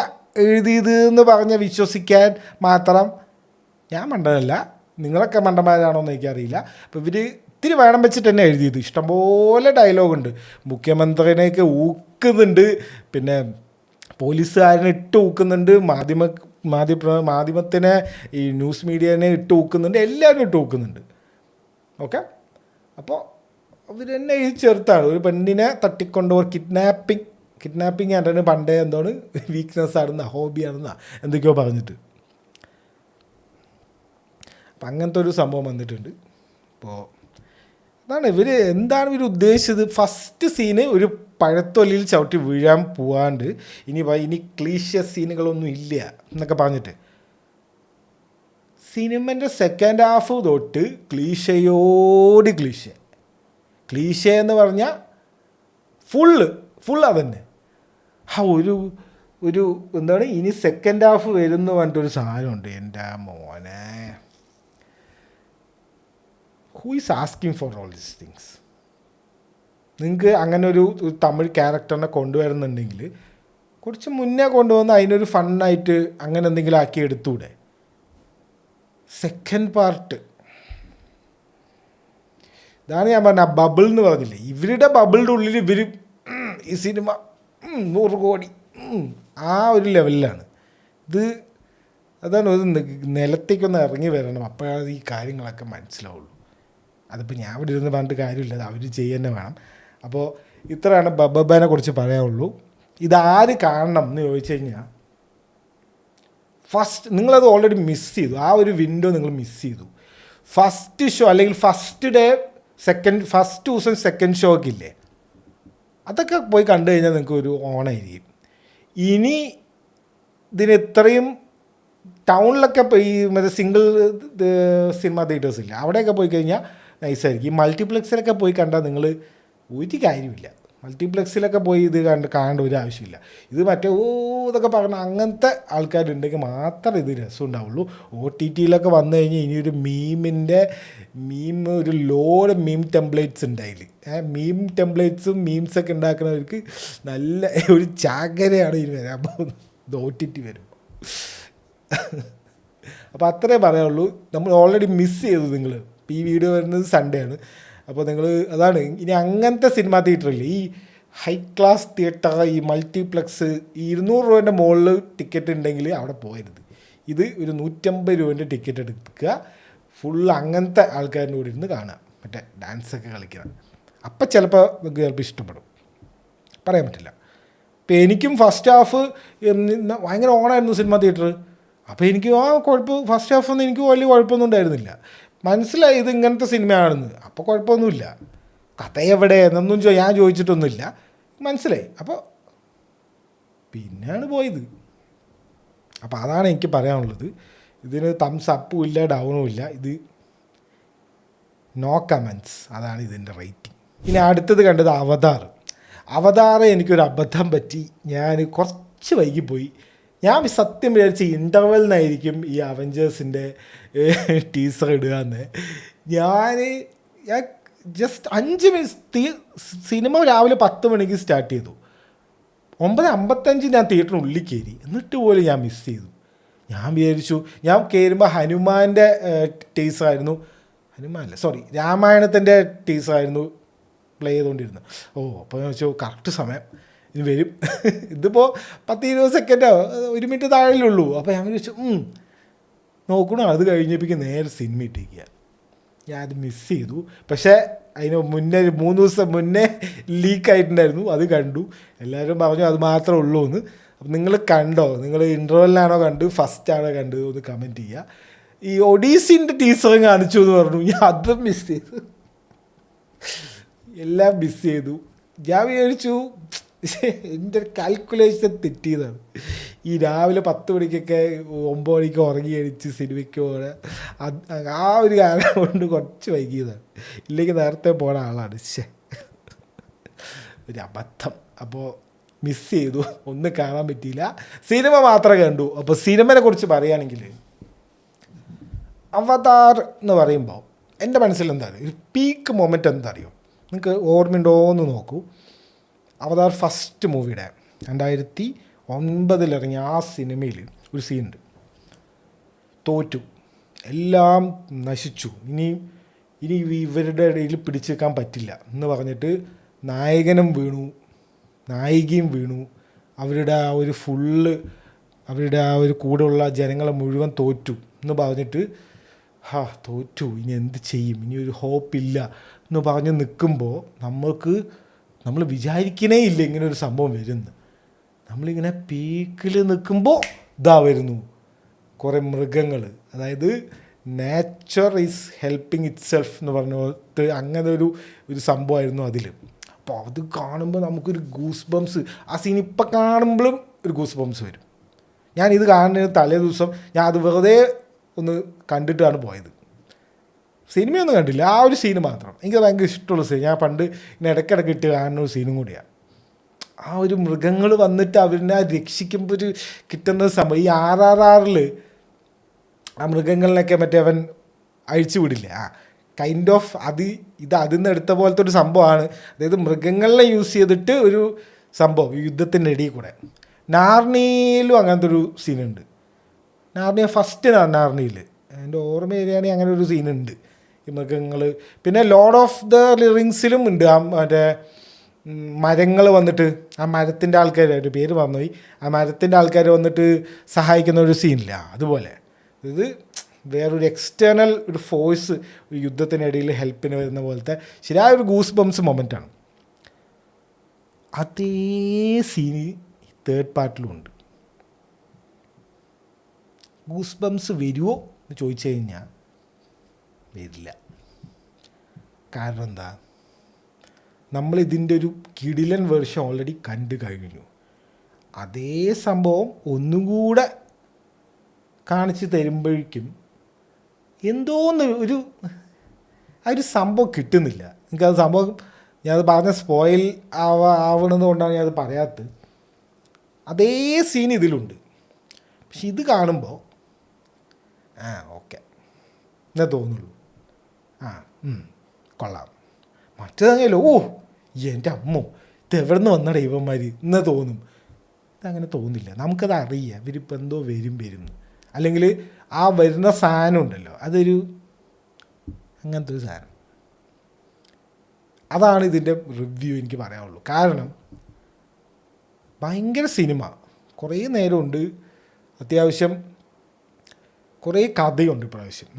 എഴുതിയത് എന്ന് പറഞ്ഞ് വിശ്വസിക്കാൻ മാത്രം ഞാൻ മണ്ടനല്ല, നിങ്ങളൊക്കെ മണ്ടന്മാരാണോ എന്ന് എനിക്കറിയില്ല. അപ്പോൾ ഇവർ ഇത്തിരി വേണം വെച്ചിട്ട് തന്നെ എഴുതിയത്. ഇഷ്ടംപോലെ ഡയലോഗുണ്ട്, മുഖ്യമന്ത്രിനെയൊക്കെ ഊക്കുന്നുണ്ട്, പിന്നെ പോലീസുകാരനെ ഇട്ട് ഊക്കുന്നുണ്ട്, മാധ്യമത്തിനെ ഈ ന്യൂസ് മീഡിയനെ ഇട്ട് ഊക്കുന്നുണ്ട്, എല്ലാവരും ഇട്ട് ഊക്കുന്നുണ്ട്. ഓക്കെ, അപ്പോൾ അവർ തന്നെ എഴുതി ചേർത്താണ് ഒരു പെണ്ണിനെ തട്ടിക്കൊണ്ടുപോയി കിഡ്നാപ്പിംഗ് ആയിട്ടാണ് പണ്ടേ എന്താണ് വീക്ക്നെസ് ആണെന്ന ഹോബിയാണെന്ന എന്തൊക്കെയോ പറഞ്ഞിട്ട്. അപ്പം അങ്ങനത്തെ ഒരു സംഭവം വന്നിട്ടുണ്ട്. അപ്പോൾ അതാണ് എന്താണ് ഇവർ ഉദ്ദേശിച്ചത്. ഫസ്റ്റ് സീന് ഒരു പഴത്തൊലിയിൽ ചവിട്ടി വീഴാൻ പോവാണ്ട് ഇനി ക്ലീഷ്യസ് സീനുകളൊന്നും ഇല്ല എന്നൊക്കെ പറഞ്ഞിട്ട് സിനിമൻ്റെ സെക്കൻഡ് ഹാഫ് തൊട്ട് ക്ലീശയോട് ക്ലീശ എന്ന് പറഞ്ഞാൽ ഫുൾ അതന്നെ. ഒരു എന്താണ് ഇനി സെക്കൻഡ് ഹാഫ് വരുന്നു പറഞ്ഞിട്ടൊരു സാധനമുണ്ട്. എൻ്റെ മോനെ, who is asking for all these things? നിങ്ങൾക്ക് അങ്ങനെ ഒരു തമിഴ് ക്യാരക്ടറിനെ കൊണ്ടുവരുന്നുണ്ടെങ്കിൽ കുറച്ച് മുന്നേ കൊണ്ടുവന്ന് അതിനൊരു ഫണ്ണായിട്ട് അങ്ങനെ എന്തെങ്കിലും ആക്കി എടുത്തൂടെ? സെക്കൻഡ് പാർട്ട് ഇതാണ് ഞാൻ പറഞ്ഞ ബബിൾ എന്ന് പറഞ്ഞില്ലേ, ഇവരുടെ ബബിളിൻ്റെ ഉള്ളിൽ ഇവർ ഈ സിനിമ 100 കോടി ആ ഒരു ലെവലിലാണ് ഇത്. അതാണ് ഒരു നിലത്തേക്കൊന്ന് ഇറങ്ങി വരണം, അപ്പോഴാണ് ഈ കാര്യങ്ങളൊക്കെ മനസ്സിലാവുള്ളൂ. അതിപ്പോൾ ഞാൻ ഇവിടെ ഇരുന്ന് പറഞ്ഞിട്ട് കാര്യമില്ല, അത് അവർ ചെയ്യുക വേണം. അപ്പോൾ ഇത്രയാണ് ബബ്ബനെ കുറിച്ച് പറയാനുള്ളൂ. ഇതാര് കാണണം എന്ന് ചോദിച്ചു കഴിഞ്ഞാൽ നിങ്ങളത് ഓൾറെഡി മിസ് ചെയ്തു, ആ ഒരു വിൻഡോ നിങ്ങൾ മിസ് ചെയ്തു. ഫസ്റ്റ് ഷോ അല്ലെങ്കിൽ ഫസ്റ്റ് ദിവസം സെക്കൻഡ് ഷോ ഒക്കെ ഇല്ലേ, അതൊക്കെ പോയി കണ്ടു കഴിഞ്ഞാൽ നിങ്ങൾക്ക് ഒരു ഓണായിരിക്കും. ഇനി ഇതിന് ഇത്രയും ടൗണിലൊക്കെ ഈ മറ്റേ സിംഗിൾ സിനിമ തിയേറ്റേഴ്സ് ഇല്ല, അവിടെയൊക്കെ പോയി കഴിഞ്ഞാൽ നൈസായിരിക്കും. ഈ മൾട്ടിപ്ലക്സിലൊക്കെ പോയി കണ്ടാൽ നിങ്ങൾ ഒരു കാര്യമില്ല. മൾട്ടിപ്ലക്സിലൊക്കെ പോയി ഇത് കാണേണ്ട ഒരു ആവശ്യമില്ല. ഇത് മറ്റേ ഇതൊക്കെ പറഞ്ഞാൽ അങ്ങനത്തെ ആൾക്കാരുണ്ടെങ്കിൽ മാത്രമേ ഇത് രസം ഉണ്ടാവുള്ളൂ. OTTയിലൊക്കെ വന്നു കഴിഞ്ഞാൽ ഇനിയൊരു ഒരു ലോഡ് മീം ടെംപ്ലേറ്റ്സ് ഉണ്ടായില്ല. ടെംപ്ലേറ്റ്സും മീംസൊക്കെ ഉണ്ടാക്കുന്നവർക്ക് നല്ല ഒരു ചാകരയാണ് ഇനി വരാൻ പോകുന്നത് OTT വരുമ്പോൾ. അപ്പോൾ അത്രേ പറയാനുള്ളൂ. നമ്മൾ ഓൾറെഡി മിസ് ചെയ്തു നിങ്ങൾ. ഈ വീഡിയോ വരുന്നത് സൺഡേ ആണ്. അപ്പോൾ നിങ്ങൾ അതാണ്, ഇനി അങ്ങനത്തെ സിനിമാ തിയേറ്ററിൽ ഈ ഹൈ ക്ലാസ് തിയേറ്റർ, ഈ മൾട്ടിപ്ലക്സ്, ഈ 200 രൂപേൻ്റെ മുകളിൽ ടിക്കറ്റ് ഉണ്ടെങ്കിൽ അവിടെ പോകരുത്. ഇത് ഒരു 150 രൂപേൻ്റെ ടിക്കറ്റ് എടുക്കുക, ഫുള്ള് അങ്ങനത്തെ ആൾക്കാരിൻ്റെ കൂടെ ഇരുന്ന് കാണുക, മറ്റേ ഡാൻസൊക്കെ കളിക്കണം. അപ്പം നിങ്ങൾക്ക് ചിലപ്പോൾ ഇഷ്ടപ്പെടും, പറയാൻ പറ്റില്ല. ഇപ്പം എനിക്കും ഫസ്റ്റ് ഹാഫ് ഭയങ്കര ഓണായിരുന്നു സിനിമ തിയേറ്റർ. അപ്പോൾ എനിക്ക് ഫസ്റ്റ് ഹാഫൊന്നും എനിക്ക് വലിയ കുഴപ്പമൊന്നും ഉണ്ടായിരുന്നില്ല. മനസ്സിലായി ഇത് ഇങ്ങനത്തെ സിനിമയാണെന്ന്. അപ്പോൾ കുഴപ്പമൊന്നുമില്ല. കഥ എവിടെ എന്നൊന്നും ഞാൻ ചോദിച്ചിട്ടൊന്നുമില്ല, മനസ്സിലായി. അപ്പോൾ പിന്നെയാണ് പോയത്. അപ്പോൾ അതാണ് എനിക്ക് പറയാനുള്ളത്. ഇതിന് തംസ് അപ്പും ഇല്ല ഡൗണും ഇല്ല, ഇത് നോ കമൻസ്, അതാണ് ഇതിൻ്റെ റേറ്റിംഗ്. ഇനി അടുത്തത് കണ്ടത് അവതാർ. എനിക്കൊരു അബദ്ധം പറ്റി, ഞാൻ കുറച്ച് വൈകിപ്പോയി. ഞാൻ സത്യം വിചാരിച്ച ഇൻ്റർവെലിനായിരിക്കും ഈ അവഞ്ചേഴ്സിൻ്റെ ടീസർ ഇടുക എന്ന്. ഞാൻ ജസ്റ്റ് 5 മിനിറ്റ്, സിനിമ രാവിലെ 10 മണിക്ക് സ്റ്റാർട്ട് ചെയ്തു, 9:55 ഞാൻ തിയേറ്ററിനുള്ളിൽ കയറി, എന്നിട്ട് പോലും ഞാൻ മിസ് ചെയ്തു. ഞാൻ വിചാരിച്ചു, ഞാൻ കയറുമ്പോൾ ഹനുമാൻ്റെ ടീസറായിരുന്നു. ഹനുമാനല്ല, സോറി, രാമായണത്തിൻ്റെ ടീസറായിരുന്നു പ്ലേ ചെയ്തുകൊണ്ടിരുന്നത്. അപ്പോൾ ഞാൻ വെച്ചു കറക്റ്റ് സമയം ഇത് വരും. ഇതിപ്പോൾ 10-20 സെക്കൻഡോ 1 മിനിറ്റ് താഴെയുള്ളൂ. അപ്പോൾ ഞാൻ വിചാരിച്ചു നോക്കണോ, അത് കഴിഞ്ഞപ്പോഴേക്ക് നേരെ സിനിമ ഇട്ടിരിക്കുക. ഞാൻ അത് മിസ് ചെയ്തു. പക്ഷേ അതിന് മുന്നേ 3 ദിവസം മുന്നേ ലീക്കായിട്ടുണ്ടായിരുന്നു, അത് കണ്ടു. എല്ലാവരും പറഞ്ഞു അത് മാത്രമേ ഉള്ളൂ എന്ന്. അപ്പം നിങ്ങൾ കണ്ടോ? നിങ്ങൾ ഇൻ്റർവെല്ലാണോ കണ്ട് ഫസ്റ്റാണോ കണ്ട് ഒന്ന് കമൻറ്റ് ചെയ്യുക. ഈ ഒഡീസിൻ്റെ ടീച്ചറും കാണിച്ചു എന്ന് പറഞ്ഞു, ഞാൻ അതും മിസ് ചെയ്തു, എല്ലാം മിസ് ചെയ്തു. ഞാൻ വിചാരിച്ചു എൻ്റെ കാൽക്കുലേഷൻ തെറ്റിയതാണ്. ഈ രാവിലെ 10 മണിക്കൊക്കെ 9 മണിക്ക് ഉറങ്ങി അടിച്ച് സിനിമയ്ക്ക് പോകണ ആ ഒരു കാരണം കൊണ്ട് കുറച്ച് വൈകിയതാണ്. ഇല്ലെങ്കിൽ നേരത്തെ പോണ ആളാണ്. ഒരു അബദ്ധം. അപ്പോൾ മിസ് ചെയ്തു, ഒന്നും കാണാൻ പറ്റിയില്ല. സിനിമ മാത്രമേ കണ്ടു. അപ്പോൾ സിനിമയെ കുറിച്ച് പറയുകയാണെങ്കിൽ അവതാർ എന്ന് പറയുമ്പോൾ എൻ്റെ മനസ്സിൽ എന്താ ഒരു പീക്ക് മൊമെൻ്റ് എന്താ അറിയോ? നിങ്ങൾക്ക് ഓർമ്മയുണ്ടോ എന്ന് നോക്കൂ. അവതാർ ഫസ്റ്റ് മൂവിയുടെ 2009 ഇറങ്ങിയ ആ സിനിമയിൽ ഒരു സീനുണ്ട്. തോറ്റു, എല്ലാം നശിച്ചു, ഇനി ഇവരുടെ ഇടയിൽ പിടിച്ചു വെക്കാൻ പറ്റില്ല എന്ന് പറഞ്ഞിട്ട് നായകനും വീണു, നായികയും വീണു. അവരുടെ ആ ഒരു അവരുടെ ആ ഒരു കൂടെയുള്ള ജനങ്ങളെ മുഴുവൻ തോറ്റു എന്ന് പറഞ്ഞിട്ട് തോറ്റു, ഇനി എന്ത് ചെയ്യും, ഇനി ഒരു ഹോപ്പില്ല എന്ന് പറഞ്ഞ് നിൽക്കുമ്പോൾ നമ്മൾ വിചാരിക്കണേ ഇല്ല ഇങ്ങനെ ഒരു സംഭവം വരുന്നു. നമ്മളിങ്ങനെ പീക്കിൽ നിൽക്കുമ്പോൾ വരുന്നു കുറേ മൃഗങ്ങൾ. അതായത് nature is helping it self എന്ന് പറഞ്ഞ അങ്ങനെ ഒരു സംഭവമായിരുന്നു അതിൽ. അപ്പോൾ അത് കാണുമ്പോൾ നമുക്കൊരു ഗൂസ് ബംസ്, ആ സീൻ ഇപ്പം കാണുമ്പോഴും ഒരു ഗൂസ് ബംസ് വരും. ഞാനിത് കാണുന്നതിന് തലേ ദിവസം ഞാൻ അത് വെറുതെ ഒന്ന് കണ്ടിട്ടാണ് പോയത്. സിനിമയൊന്നും കണ്ടില്ല, ആ ഒരു സീന് മാത്രം. എനിക്ക് ഭയങ്കര ഇഷ്ടമുള്ള സീൻ. ഞാൻ പണ്ട് ഇങ്ങനെ ഇടയ്ക്കിടയ്ക്ക് ഇട്ട് കാണുന്ന ഒരു സീനും കൂടിയാണ്. ആ ഒരു മൃഗങ്ങൾ വന്നിട്ട് അവരെ രക്ഷിക്കുമ്പോൾ ഒരു കിട്ടുന്ന സംഭവം. ഈ RRR ആ മൃഗങ്ങളിലൊക്കെ മറ്റേ അവൻ അഴിച്ചു വിടില്ല, കൈൻഡ് ഓഫ് അതിൽ നിന്ന് എടുത്ത പോലത്തെ ഒരു സംഭവമാണ്. അതായത് മൃഗങ്ങളെ യൂസ് ചെയ്തിട്ട് ഒരു സംഭവം യുദ്ധത്തിൻ്റെ ഇടയിൽ കൂടെ. നാർണിയിലും അങ്ങനത്തെ ഒരു സീനുണ്ട്. ഫസ്റ്റ് നാർണിയിൽ എൻ്റെ ഓർമ്മ വരികയാണെങ്കിൽ അങ്ങനെ ഒരു സീനുണ്ട്, ഈ മൃഗങ്ങൾ. പിന്നെ ലോർഡ് ഓഫ് ദ റിങ്സിലും ഉണ്ട്. ആ മറ്റേ മരങ്ങൾ വന്നിട്ട്, ആ മരത്തിൻ്റെ ആൾക്കാർ, ഒരു പേര് മറന്നുപോയി, ആ മരത്തിൻ്റെ ആൾക്കാർ വന്നിട്ട് സഹായിക്കുന്ന ഒരു സീനില്ല. അതുപോലെ ഇത് വേറൊരു എക്സ്റ്റേണൽ ഒരു ഫോഴ്സ് ഒരു യുദ്ധത്തിനിടയിൽ ഹെൽപ്പിന് വരുന്ന പോലത്തെ ശരിയായ ഒരു ഗൂസ് ബംസ് മൊമെൻ്റാണ്. അതേ സീന് തേർഡ് പാർട്ടിലും ഉണ്ട്. ഗൂസ് ബംസ് വരുമോ എന്ന് ചോദിച്ചു കഴിഞ്ഞാൽ വരില്ല. കാരണം എന്താ? നമ്മളിതിൻ്റെ ഒരു കിടിലൻ വേർഷൻ ഓൾറെഡി കണ്ടു കഴിഞ്ഞു. അതേ സംഭവം ഒന്നും കൂടെ കാണിച്ച് തരുമ്പോഴേക്കും എന്തോന്ന് ആ ഒരു സംഭവം കിട്ടുന്നില്ല. എനിക്കത് സംഭവം ഞാനത് പറഞ്ഞ സ്പോയിൽ ആവണമെന്ന് കൊണ്ടാണ് ഞാനത് പറയാത്തത്. അതേ സീൻ ഇതിലുണ്ട്. പക്ഷെ ഇത് കാണുമ്പോൾ ഓക്കെ എന്നേ തോന്നുള്ളൂ. കൊള്ളാം. മറ്റേതങ്ങല്ലോ എൻ്റെ അമ്മോ ഇതെവിടെ നിന്ന് വന്നട ഇവന്മാർ എന്നേ തോന്നും. ഇതങ്ങനെ തോന്നില്ല. നമുക്കത് അറിയാം ഇവരിപ്പോൾ എന്തോ വരുന്നു. അല്ലെങ്കിൽ ആ വരുന്ന സാധനം ഉണ്ടല്ലോ, അതൊരു അങ്ങനത്തെ ഒരു സാധനം. അതാണ് ഇതിൻ്റെ റിവ്യൂ എനിക്ക് പറയാനുള്ളൂ. കാരണം ഭയങ്കര സിനിമ, കുറേ നേരമുണ്ട്, അത്യാവശ്യം കുറേ കഥയുണ്ട് ഇപ്രാവശ്യം.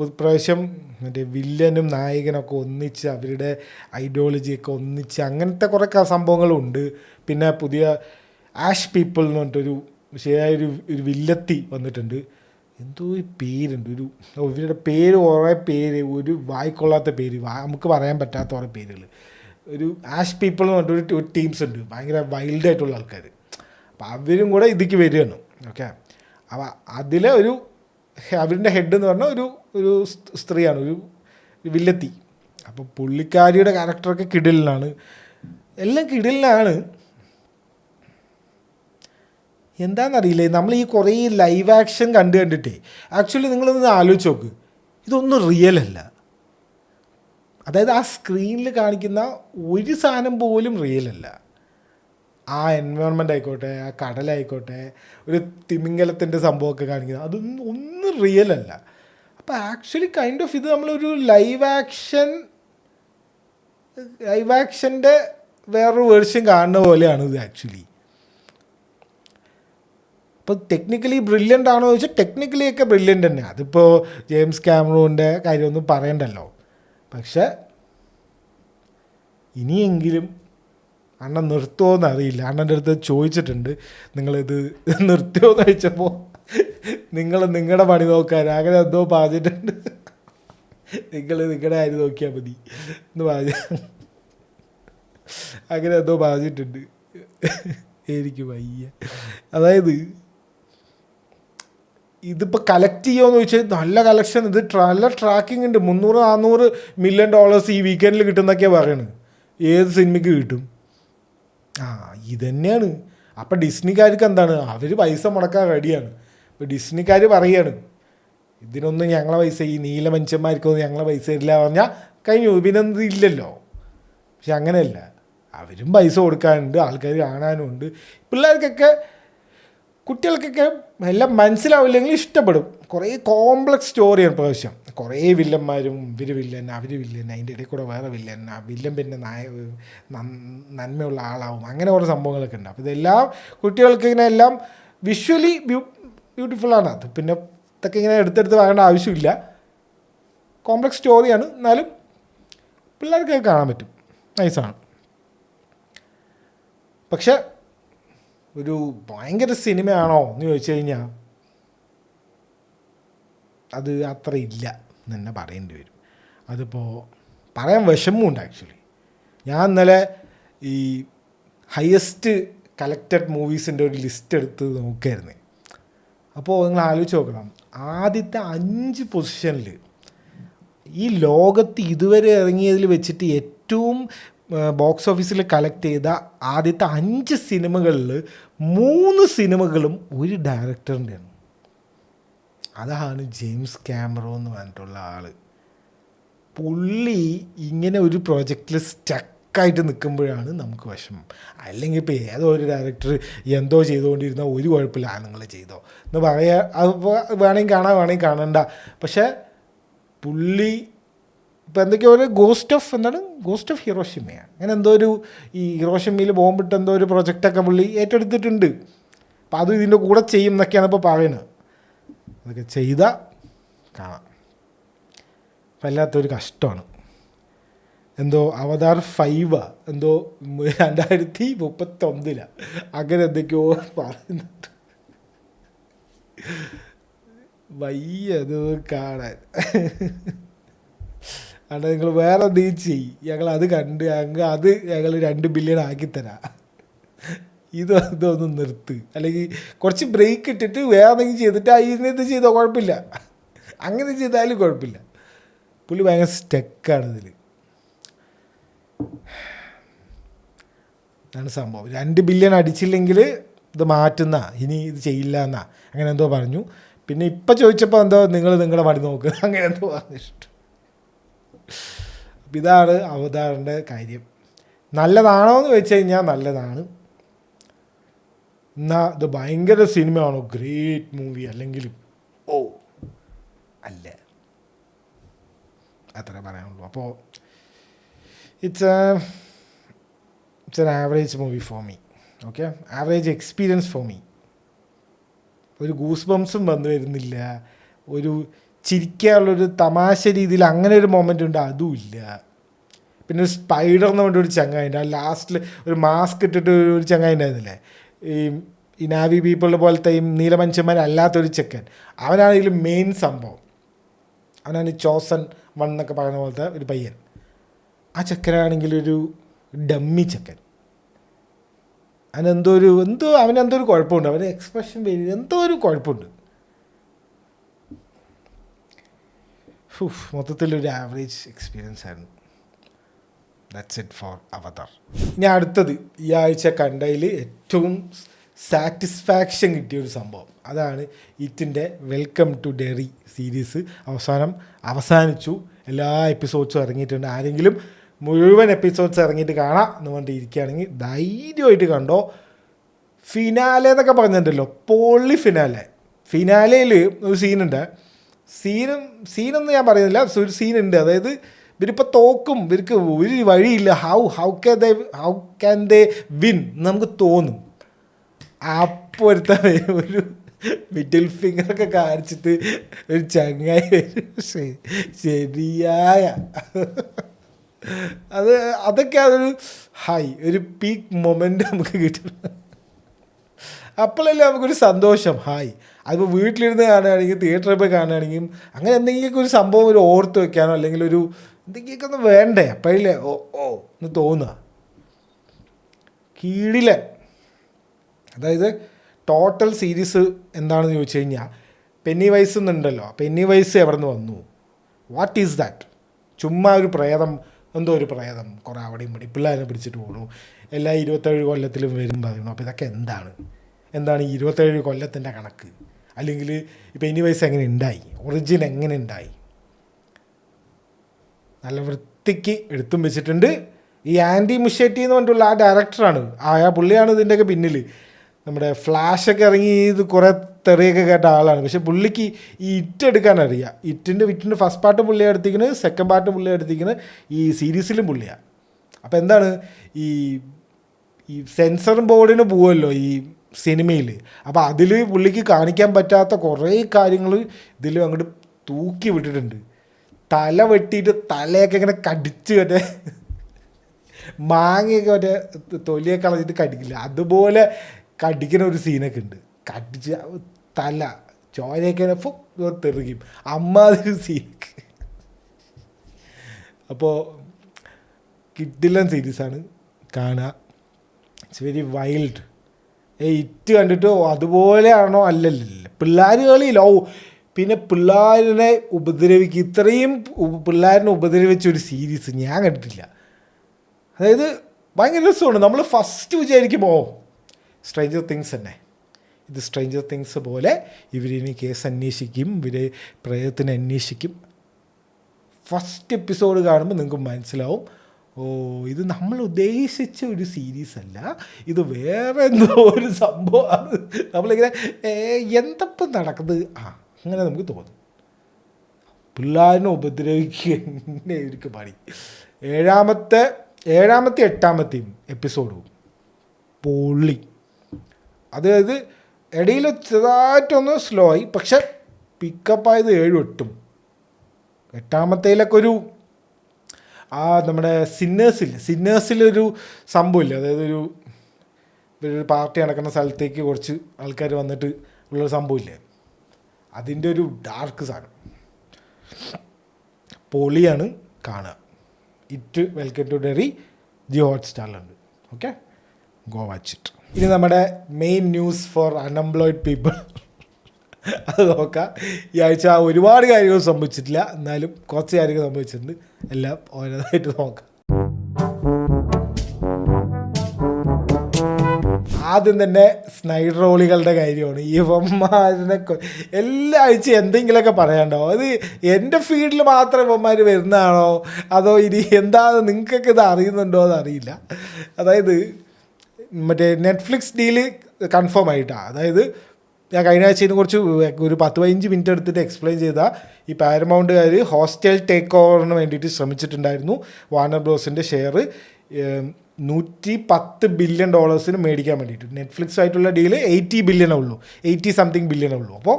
ഇപ്രാവശ്യം മറ്റേ വില്ലനും നായകനൊക്കെ ഒന്നിച്ച് അവരുടെ ഐഡിയോളജിയൊക്കെ ഒന്നിച്ച് അങ്ങനത്തെ കുറേ സംഭവങ്ങളുണ്ട്. പിന്നെ പുതിയ ആഷ് പീപ്പിൾ എന്ന് പറഞ്ഞിട്ടൊരു ശരിയായൊരു വില്ലത്തി വന്നിട്ടുണ്ട്. എന്തോ ഒരു പേരുണ്ട്, ഇവരുടെ പേര് കുറേ പേര്, ഒരു വായിക്കൊള്ളാത്ത പേര്, നമുക്ക് പറയാൻ പറ്റാത്ത കുറേ പേരുകൾ. ഒരു ആഷ് പീപ്പിൾ എന്ന് പറഞ്ഞിട്ട് ഒരു ടീംസ് ഉണ്ട്, ഭയങ്കര വൈൽഡായിട്ടുള്ള ആൾക്കാർ. അപ്പോൾ അവരും കൂടെ ഇതിലേക്ക് വരികയാണ്. ഓക്കെ, അപ്പോൾ അതിലെ അവരുടെ ഹെഡ് എന്ന് പറഞ്ഞാൽ ഒരു സ്ത്രീയാണ്, ഒരു വില്ലത്തി. അപ്പോൾ പുള്ളിക്കാരിയുടെ ക്യാരക്ടറൊക്കെ കിടിലനാണ്, എല്ലാം കിടിലനാണ്. എന്താണെന്നറിയില്ലേ, നമ്മൾ ഈ കുറേ ലൈവ് ആക്ഷൻ കണ്ടിട്ടേ ആക്ച്വലി നിങ്ങളൊന്ന് ആലോചിച്ച് നോക്ക്, ഇതൊന്നും റിയൽ അല്ല. അതായത് ആ സ്ക്രീനിൽ കാണിക്കുന്ന ഒരു സാധനം പോലും റിയൽ അല്ല. ആ എൻവയോൺമെൻ്റ് ആയിക്കോട്ടെ, ആ കടലായിക്കോട്ടെ, ഒരു തിമിംഗലത്തിൻ്റെ സംഭവമൊക്കെ കാണിക്കുന്നത്, ഒന്നും റിയൽ അല്ല. അപ്പോൾ ആക്ച്വലി കൈൻഡ് ഓഫ് ഇത് നമ്മളൊരു ലൈവ് ആക്ഷൻ്റെ വേറൊരു വേർഷൻ കാണുന്ന പോലെയാണ് ഇത് ആക്ച്വലി. ഇപ്പോൾ ടെക്നിക്കലി ബ്രില്യൻ്റ് ആണോ എന്ന് ചോദിച്ചാൽ ടെക്നിക്കലി ഒക്കെ ബ്രില്യൻ്റ് തന്നെ. അതിപ്പോൾ ജെയിംസ് ക്യാമറൂണിൻ്റെ കാര്യമൊന്നും പറയണ്ടല്ലോ. പക്ഷെ ഇനിയെങ്കിലും അണ്ണൻ നിർത്തുമോ എന്നറിയില്ല. അണ്ണൻ്റെ അടുത്ത് ചോദിച്ചിട്ടുണ്ട്, നിങ്ങളിത് നിർത്തുമോ എന്ന് ചോദിച്ചപ്പോൾ നിങ്ങളുടെ പണി നോക്കാൻ അങ്ങനെ എന്തോ പറഞ്ഞിട്ടുണ്ട്. നിങ്ങളുടെ കാര്യം നോക്കിയാൽ മതി എന്ന് അങ്ങനെ എന്തോ പറഞ്ഞിട്ടുണ്ട്. എനിക്ക് വയ്യ. അതായത് ഇതിപ്പോൾ കളക്ട് ചെയ്യുമോയെന്ന് ചോദിച്ചാൽ നല്ല കളക്ഷൻ, ഇത് നല്ല ട്രാക്കിംഗ് ഉണ്ട്. 300-400 മില്യൺ ഡോളേഴ്സ് ഈ വീക്കെൻഡിൽ കിട്ടുന്നൊക്കെയാണ് പറയണത്. ഏത് സിനിമയ്ക്ക് കിട്ടും? ഇതന്നെയാണ്. അപ്പം ഡിസ്നിക്കാർക്ക് എന്താണ്, അവർ പൈസ മുടക്കാൻ റെഡിയാണ്. ഇപ്പോൾ ഡിസ്നിക്കാർ പറയാണ് ഇതിനൊന്നും ഞങ്ങളെ പൈസ, ഈ നീല മനുഷ്യന്മാർക്കൊന്നും ഞങ്ങളെ പൈസ തരില്ല പറഞ്ഞാൽ കഴിഞ്ഞു, പിന്നെ ഇല്ലല്ലോ. പക്ഷെ അങ്ങനെയല്ല, അവരും പൈസ കൊടുക്കാനുണ്ട്, ആൾക്കാർ കാണാനുമുണ്ട്. പിള്ളേർക്കൊക്കെ കുട്ടികൾക്കൊക്കെ എല്ലാം മനസ്സിലാവില്ലെങ്കിൽ ഇഷ്ടപ്പെടും. കുറേ കോംപ്ലക്സ് സ്റ്റോറിയാണ് പ്രാവശ്യം. കുറേ വില്ലന്മാരും, ഇവർ വില്ലൻ അവർ വില്ലൻ, അതിൻ്റെ ഇടയിൽ കൂടെ വേറെ വില്ലൻ, ആ വില്ലൻ പിന്നെ നന്മയുള്ള ആളാവും, അങ്ങനെ കുറേ സംഭവങ്ങളൊക്കെ ഉണ്ട്. അപ്പോൾ ഇതെല്ലാം കുട്ടികൾക്ക് ഇങ്ങനെ എല്ലാം വിഷ്വലി ബ്യൂട്ടിഫുള്ളാണ്. അത് പിന്നെ ഇതൊക്കെ ഇങ്ങനെ എടുത്തെടുത്ത് പറയേണ്ട ആവശ്യമില്ല. കോംപ്ലക്സ് സ്റ്റോറിയാണ്, എന്നാലും പിള്ളേർക്കൊക്കെ കാണാൻ പറ്റും, നൈസാണ്. പക്ഷെ ഒരു ഭയങ്കര സിനിമയാണോ എന്ന് ചോദിച്ചു കഴിഞ്ഞാൽ അത് അത്ര ഇല്ല എന്ന് തന്നെ പറയേണ്ടി വരും. അതിപ്പോൾ പറയാൻ വിഷമമുണ്ട് ആക്ച്വലി. ഞാൻ ഇന്നലെ ഈ ഹയസ്റ്റ് കളക്റ്റഡ് മൂവീസിൻ്റെ ഒരു ലിസ്റ്റ് എടുത്ത് നോക്കായിരുന്നു. അപ്പോൾ നിങ്ങൾ ആലോചിച്ച് നോക്കണം, ആദ്യത്തെ 5 പൊസിഷനിൽ ഈ ലോകത്ത് ഇതുവരെ ഇറങ്ങിയതിൽ വെച്ചിട്ട് ഏറ്റവും ബോക്സ് ഓഫീസിൽ കളക്ട് ചെയ്ത ആദ്യത്തെ 5 സിനിമകളിൽ 3 സിനിമകളും ഒരു ഡയറക്ടറിൻ്റെയാണ്. അതാണ് ജെയിംസ് ക്യാമറോൺ എന്ന് പറഞ്ഞിട്ടുള്ള ആൾ. പുള്ളി ഇങ്ങനെ ഒരു പ്രോജക്റ്റിൽ സ്റ്റക്കായിട്ട് നിൽക്കുമ്പോഴാണ് നമുക്ക് വിഷമം. അല്ലെങ്കിൽ ഇപ്പോൾ ഏതോ ഒരു ഡയറക്ടർ എന്തോ ചെയ്തുകൊണ്ടിരുന്നാൽ ഒരു കുഴപ്പമില്ല, നിങ്ങൾ ചെയ്തോ എന്ന് പറയാ, അത് വേണമെങ്കിൽ കാണണ്ട. പക്ഷേ പുള്ളി ഇപ്പോൾ എന്തൊക്കെയോ ഒരു ഗോസ്റ്റ് ഓഫ് ഹിറോഷിമയാണ്, അങ്ങനെ എന്തോ ഒരു ഈ ഹിറോഷിമയിൽ ബോംബിട്ട് എന്തോ ഒരു പ്രൊജക്റ്റൊക്കെ പുള്ളി ഏറ്റെടുത്തിട്ടുണ്ട്. അപ്പോൾ അത് ഇതിൻ്റെ കൂടെ ചെയ്യും എന്നൊക്കെയാണ് ഇപ്പോൾ പറയുന്നത്. അതൊക്കെ ചെയ്താൽ കാണാം. വല്ലാത്തൊരു കഷ്ടമാണ്. എന്തോ അവതാർ 5 എന്തോ 2031 അങ്ങനെ എന്തൊക്കെയോ പറയുന്നുണ്ട്. വയ്യത് കാണാൻ. അവിടെ നിങ്ങൾ വേറെ എന്തെങ്കിലും ചെയ്യും, ഞങ്ങളത് കണ്ട് അത് ഞങ്ങൾ 2 ബില്യൺ ആക്കിത്തരാം. ഇതൊന്നും നിർത്ത്, അല്ലെങ്കിൽ കുറച്ച് ബ്രേക്ക് ഇട്ടിട്ട് വേറെ എന്തെങ്കിലും ചെയ്തിട്ട് ഇത് ചെയ്തോ, കുഴപ്പമില്ല, അങ്ങനെ ചെയ്താലും കുഴപ്പമില്ല. പുള്ളി ഭയങ്കര സ്റ്റക്കാണ് ഇതിൽ. അതാണ് സംഭവം. 2 ബില്യൺ അടിച്ചില്ലെങ്കിൽ ഇത് മാറ്റുന്ന, ഇനി ഇത് ചെയ്യില്ല എന്നാ അങ്ങനെ എന്തോ പറഞ്ഞു. പിന്നെ ഇപ്പം ചോദിച്ചപ്പോൾ എന്തോ നിങ്ങളുടെ പണി നോക്കുക അങ്ങനെ എന്തോ പറഞ്ഞിട്ട്. അപ്പം ഇതാണ് അവതാറിൻ്റെ കാര്യം. നല്ലതാണോ എന്ന് വെച്ച് കഴിഞ്ഞാൽ നല്ലതാണ്. എന്നാൽ ഇത് ഭയങ്കര സിനിമയാണോ, ഗ്രേറ്റ് മൂവി അല്ലെങ്കിലും അല്ല, അത്ര പറയാനുള്ളൂ. അപ്പോൾ it's an average movie for me. Okay, average experience for me. ഒരു ഗൂസ് ബംസും വന്നു വരുന്നില്ല, ഒരു ചിരിക്കാനുള്ളൊരു തമാശ രീതിയിൽ അങ്ങനെ ഒരു മൊമെൻ്റ് ഉണ്ട്, അതുമില്ല. പിന്നെ ഒരു സ്പൈഡർ എന്ന് പറഞ്ഞൊരു ചങ്ങായിൻ്റെ ആ ലാസ്റ്റിൽ ഒരു മാസ്ക് ഇട്ടിട്ട് ഒരു ചങ്ങായി ഉണ്ടായിരുന്നില്ലേ, ഈ നാവി പീപ്പിളുടെ പോലത്തെ ഈ നീലമനുഷ്യന്മാരല്ലാത്തൊരു ചെക്കൻ, അവനാണെങ്കിലും മെയിൻ സംഭവം. അവനാണ് ചോസൻ 1 എന്നൊക്കെ പറയുന്ന പോലത്തെ ഒരു പയ്യൻ. ആ ചെക്കനാണെങ്കിൽ ഒരു ഡമ്മി ചെക്കൻ. അവനെന്തോ ഒരു കുഴപ്പമുണ്ട്, അവൻ്റെ എക്സ്പ്രഷൻ എന്തോ ഒരു കുഴപ്പമുണ്ട്. മൊത്തത്തിലൊരു ആവറേജ് എക്സ്പീരിയൻസ് ആയിരുന്നു. ദാറ്റ്സ് ഇറ്റ് ഫോർ അവതാർ. ഇനി അടുത്തത് ഈ ആഴ്ച കണ്ടതിൽ ഏറ്റവും സാറ്റിസ്ഫാക്ഷൻ കിട്ടിയൊരു സംഭവം, അതാണ് ഇറ്റിൻ്റെ വെൽക്കം ടു ഡെറി സീരീസ് അവസാനിച്ചു. എല്ലാ എപ്പിസോഡ്സും ഇറങ്ങിയിട്ടുണ്ട്. ആരെങ്കിലും മുഴുവൻ എപ്പിസോഡ്സ് ഇറങ്ങിയിട്ട് കാണാം എന്ന് പറഞ്ഞിട്ട് ഇരിക്കുകയാണെങ്കിൽ ധൈര്യമായിട്ട് കണ്ടോ. ഫിനാലെ എന്നൊക്കെ പറഞ്ഞിട്ടുണ്ടല്ലോ, പൊള്ളി ഫിനാലയിൽ ഒരു സീനുണ്ട്. സീനൊന്നും ഞാൻ പറയുന്നില്ല, ഒരു സീനുണ്ട്. അതായത് ഇവരിപ്പോൾ തോക്കും, ഇവർക്ക് ഒരു വഴിയില്ല, ഹൗ ക്യാൻ ദേ വിൻ നമുക്ക് തോന്നും. അപ്പോൾ ഒരു മിഡിൽ ഫിംഗറൊക്കെ കാണിച്ചിട്ട് ഒരു ചങ്ങായി വരും, ശരിയായ അതൊക്കെ അതൊരു ഒരു പീക്ക് മൊമെൻ്റ് നമുക്ക് കിട്ടും. അപ്പോഴല്ലേ നമുക്കൊരു സന്തോഷം. അതിപ്പോൾ വീട്ടിലിരുന്ന് കാണുകയാണെങ്കിൽ, തിയേറ്ററിൽ പോയി കാണുകയാണെങ്കിൽ, അങ്ങനെ എന്തെങ്കിലുമൊക്കെ ഒരു സംഭവം ഒരു ഓർത്ത് വെക്കാനോ അല്ലെങ്കിൽ ഒരു എന്തെങ്കിലുമൊക്കെ ഒന്ന് വേണ്ടേ, അപ്പോഴല്ലേ എന്ന് തോന്നുക. കീഴിലെ അതായത് ടോട്ടൽ സീരീസ് എന്താണെന്ന് ചോദിച്ചു കഴിഞ്ഞാൽ, പെന്നി വൈസ് എന്നുണ്ടല്ലോ. പെന്നി വൈസ് എവിടെ നിന്ന് വന്നു? What is that? ചുമ്മാ ഒരു പ്രേതം, എന്തോ ഒരു പ്രേതം കുറേ അവിടെയും ഇവിടെ പിള്ളേരെ പിടിച്ചിട്ട് പോകണു, എല്ലാ 27 കൊല്ലത്തിലും വരും പറയുന്നു. അപ്പോൾ ഇതൊക്കെ എന്താണ് ഈ 27 കൊല്ലത്തിൻ്റെ കണക്ക്? അല്ലെങ്കിൽ ഇപ്പോൾ പെന്നി വൈസ് എങ്ങനെ ഉണ്ടായി, ഒറിജിൻ എങ്ങനെ ഉണ്ടായി? നല്ല വൃത്തിക്ക് എടുത്തും വെച്ചിട്ടുണ്ട്. ഈ ആൻഡി മുഷേറ്റി എന്ന് പറഞ്ഞിട്ടുള്ള ആ ഡയറക്ടറാണ്, ആ പുള്ളിയാണ് ഇതിൻ്റെയൊക്കെ പിന്നിൽ. നമ്മുടെ ഫ്ലാഷൊക്കെ ഇറങ്ങി ഇത് കുറേ തെറിയൊക്കെ കേട്ട ആളാണ്. പക്ഷെ പുള്ളിക്ക് ഈ എടുക്കാൻ അറിയാം. വിറ്റിൻ്റെ ഫസ്റ്റ് പാർട്ട് പുള്ളിയെ എടുത്തിരിക്കുന്നത്, സെക്കൻഡ് പാർട്ട് പുള്ളിയെ എടുത്തിരിക്കുന്നത്, ഈ സീരീസിലും പുള്ളിയാണ്. അപ്പോൾ എന്താണ് ഈ സെൻസർ ബോർഡിന് പോവുമല്ലോ ഈ സിനിമയിൽ. അപ്പോൾ അതിൽ പുള്ളിക്ക് കാണിക്കാൻ പറ്റാത്ത കുറേ കാര്യങ്ങൾ ഇതിൽ അങ്ങോട്ട് തൂക്കി വിട്ടിട്ടുണ്ട്. തല വെട്ടിയിട്ട് തലയൊക്കെ ഇങ്ങനെ കടിച്ച് മറ്റേ മാങ്ങയൊക്കെ മറ്റേ തൊലിയൊക്കെ കളഞ്ഞിട്ട് കടിക്കില്ല, അതുപോലെ കടിക്കുന്ന ഒരു സീനൊക്കെ ഉണ്ട്. കടിച്ച് തല ചോരയൊക്കെ തെറിക്കും, അമ്മാതിരി സീനൊക്കെ. അപ്പോൾ കിഡിലൻ സീരീസാണ്, കാണുക. It's very wild. ഇറ്റ് കണ്ടിട്ട് അതുപോലെയാണോ? അല്ലല്ല, പിള്ളേർ കളിയില്ല. പിന്നെ പിള്ളേരിനെ ഇത്രയും പിള്ളേരിനെ ഉപദ്രവിച്ചൊരു സീരീസ് ഞാൻ കണ്ടിട്ടില്ല. അതായത് ഭയങ്കര രസമാണ്. നമ്മൾ ഫസ്റ്റ് വിചാരിക്കുമോ സ്ട്രേഞ്ചർ തിങ്സ് തന്നെ, ഇത് സ്ട്രേഞ്ചർ തിങ്സ് പോലെ ഇവരിനി കേസ് അന്വേഷിക്കും, ഇവർ പ്രേതത്തിനെ അന്വേഷിക്കും. ഫസ്റ്റ് എപ്പിസോഡ് കാണുമ്പോൾ നിങ്ങൾക്ക് മനസ്സിലാവും, ഇത് നമ്മൾ ഉദ്ദേശിച്ച ഒരു സീരീസ് അല്ല, ഇത് വേറെ എന്തോ ഒരു സംഭവമാണ്. നമ്മളിങ്ങനെ എന്തപ്പം നടക്കുന്നത് അങ്ങനെ നമുക്ക് തോന്നും. പിള്ളേരിനെ ഉപദ്രവിക്കുക എന്നെ ഇവർക്ക് പണി. ഏഴാമത്തെ 8ാമത്തെയും എപ്പിസോഡും പൊള്ളി. അതായത് ഇടയിൽ ചെറുതായിട്ടൊന്ന് സ്ലോ ആയി, പക്ഷെ പിക്കപ്പായത് 7ഉം 8ഉം. 8ാമത്തേലൊക്കെ ഒരു നമ്മുടെ സിന്നേഴ്സിലൊരു സംഭവമില്ല. അതായത് ഒരു പാർട്ടി നടക്കുന്ന സ്ഥലത്തേക്ക് കുറച്ച് ആൾക്കാർ വന്നിട്ട് ഉള്ളൊരു സംഭവമില്ലേ, അതിൻ്റെ ഒരു ഡാർക്ക് സാധനം പൊളിയാണ്, കാണുക. ഇറ്റ് വെൽക്കം ടു ഡെറി ജി ഹോട്ട്സ്റ്റാറിലുണ്ട്. Okay, go watch it. ഇനി നമ്മുടെ main news for unemployed people അത് നോക്കാം. ഈ ആഴ്ച ഒരുപാട് കാര്യങ്ങൾ സംഭവിച്ചിട്ടില്ല, എന്നാലും കുറച്ച് കാര്യങ്ങൾ സംഭവിച്ചിട്ടുണ്ട്. എല്ലാം ഓരോന്നായിട്ട് നോക്കാം. ആദ്യം തന്നെ സ്നൈഡർ റോളികളുടെ കാര്യമാണ്. ഇവന്മാരിനെ എല്ലാ ആഴ്ച എന്തെങ്കിലുമൊക്കെ പറയാണ്ടാവും. അത് എൻ്റെ ഫീൽഡിൽ മാത്രം ഇവന്മാർ വരുന്നതാണോ അതോ ഇനി എന്താണെന്ന് നിങ്ങൾക്കൊക്കെ ഇത് അറിയുന്നുണ്ടോ എന്നറിയില്ല. അതായത് മറ്റേ നെറ്റ്ഫ്ലിക്സ് ഡീല് കൺഫേം ആയിട്ടാണ്. അതായത് ഞാൻ കഴിഞ്ഞ ആഴ്ചയിൽ കുറച്ച് ഒരു 10-15 മിനിറ്റ് എടുത്തിട്ട് എക്സ്പ്ലെയിൻ ചെയ്ത ഈ പാരമൗണ്ടുകാർ ഹോസ്റ്റൽ ടേക്ക് ഓവറിന് വേണ്ടിയിട്ട് ശ്രമിച്ചിട്ടുണ്ടായിരുന്നു. വാർണർ ബ്രോസിൻ്റെ ഷെയർ $110 ബില്യൺ മേടിക്കാൻ വേണ്ടിയിട്ട്. നെറ്റ്ഫ്ലിക്സ് ആയിട്ടുള്ള ഡീല് 80 ബില്യണേ ഉള്ളൂ, 80-something ബില്യണേ ഉള്ളൂ. അപ്പോൾ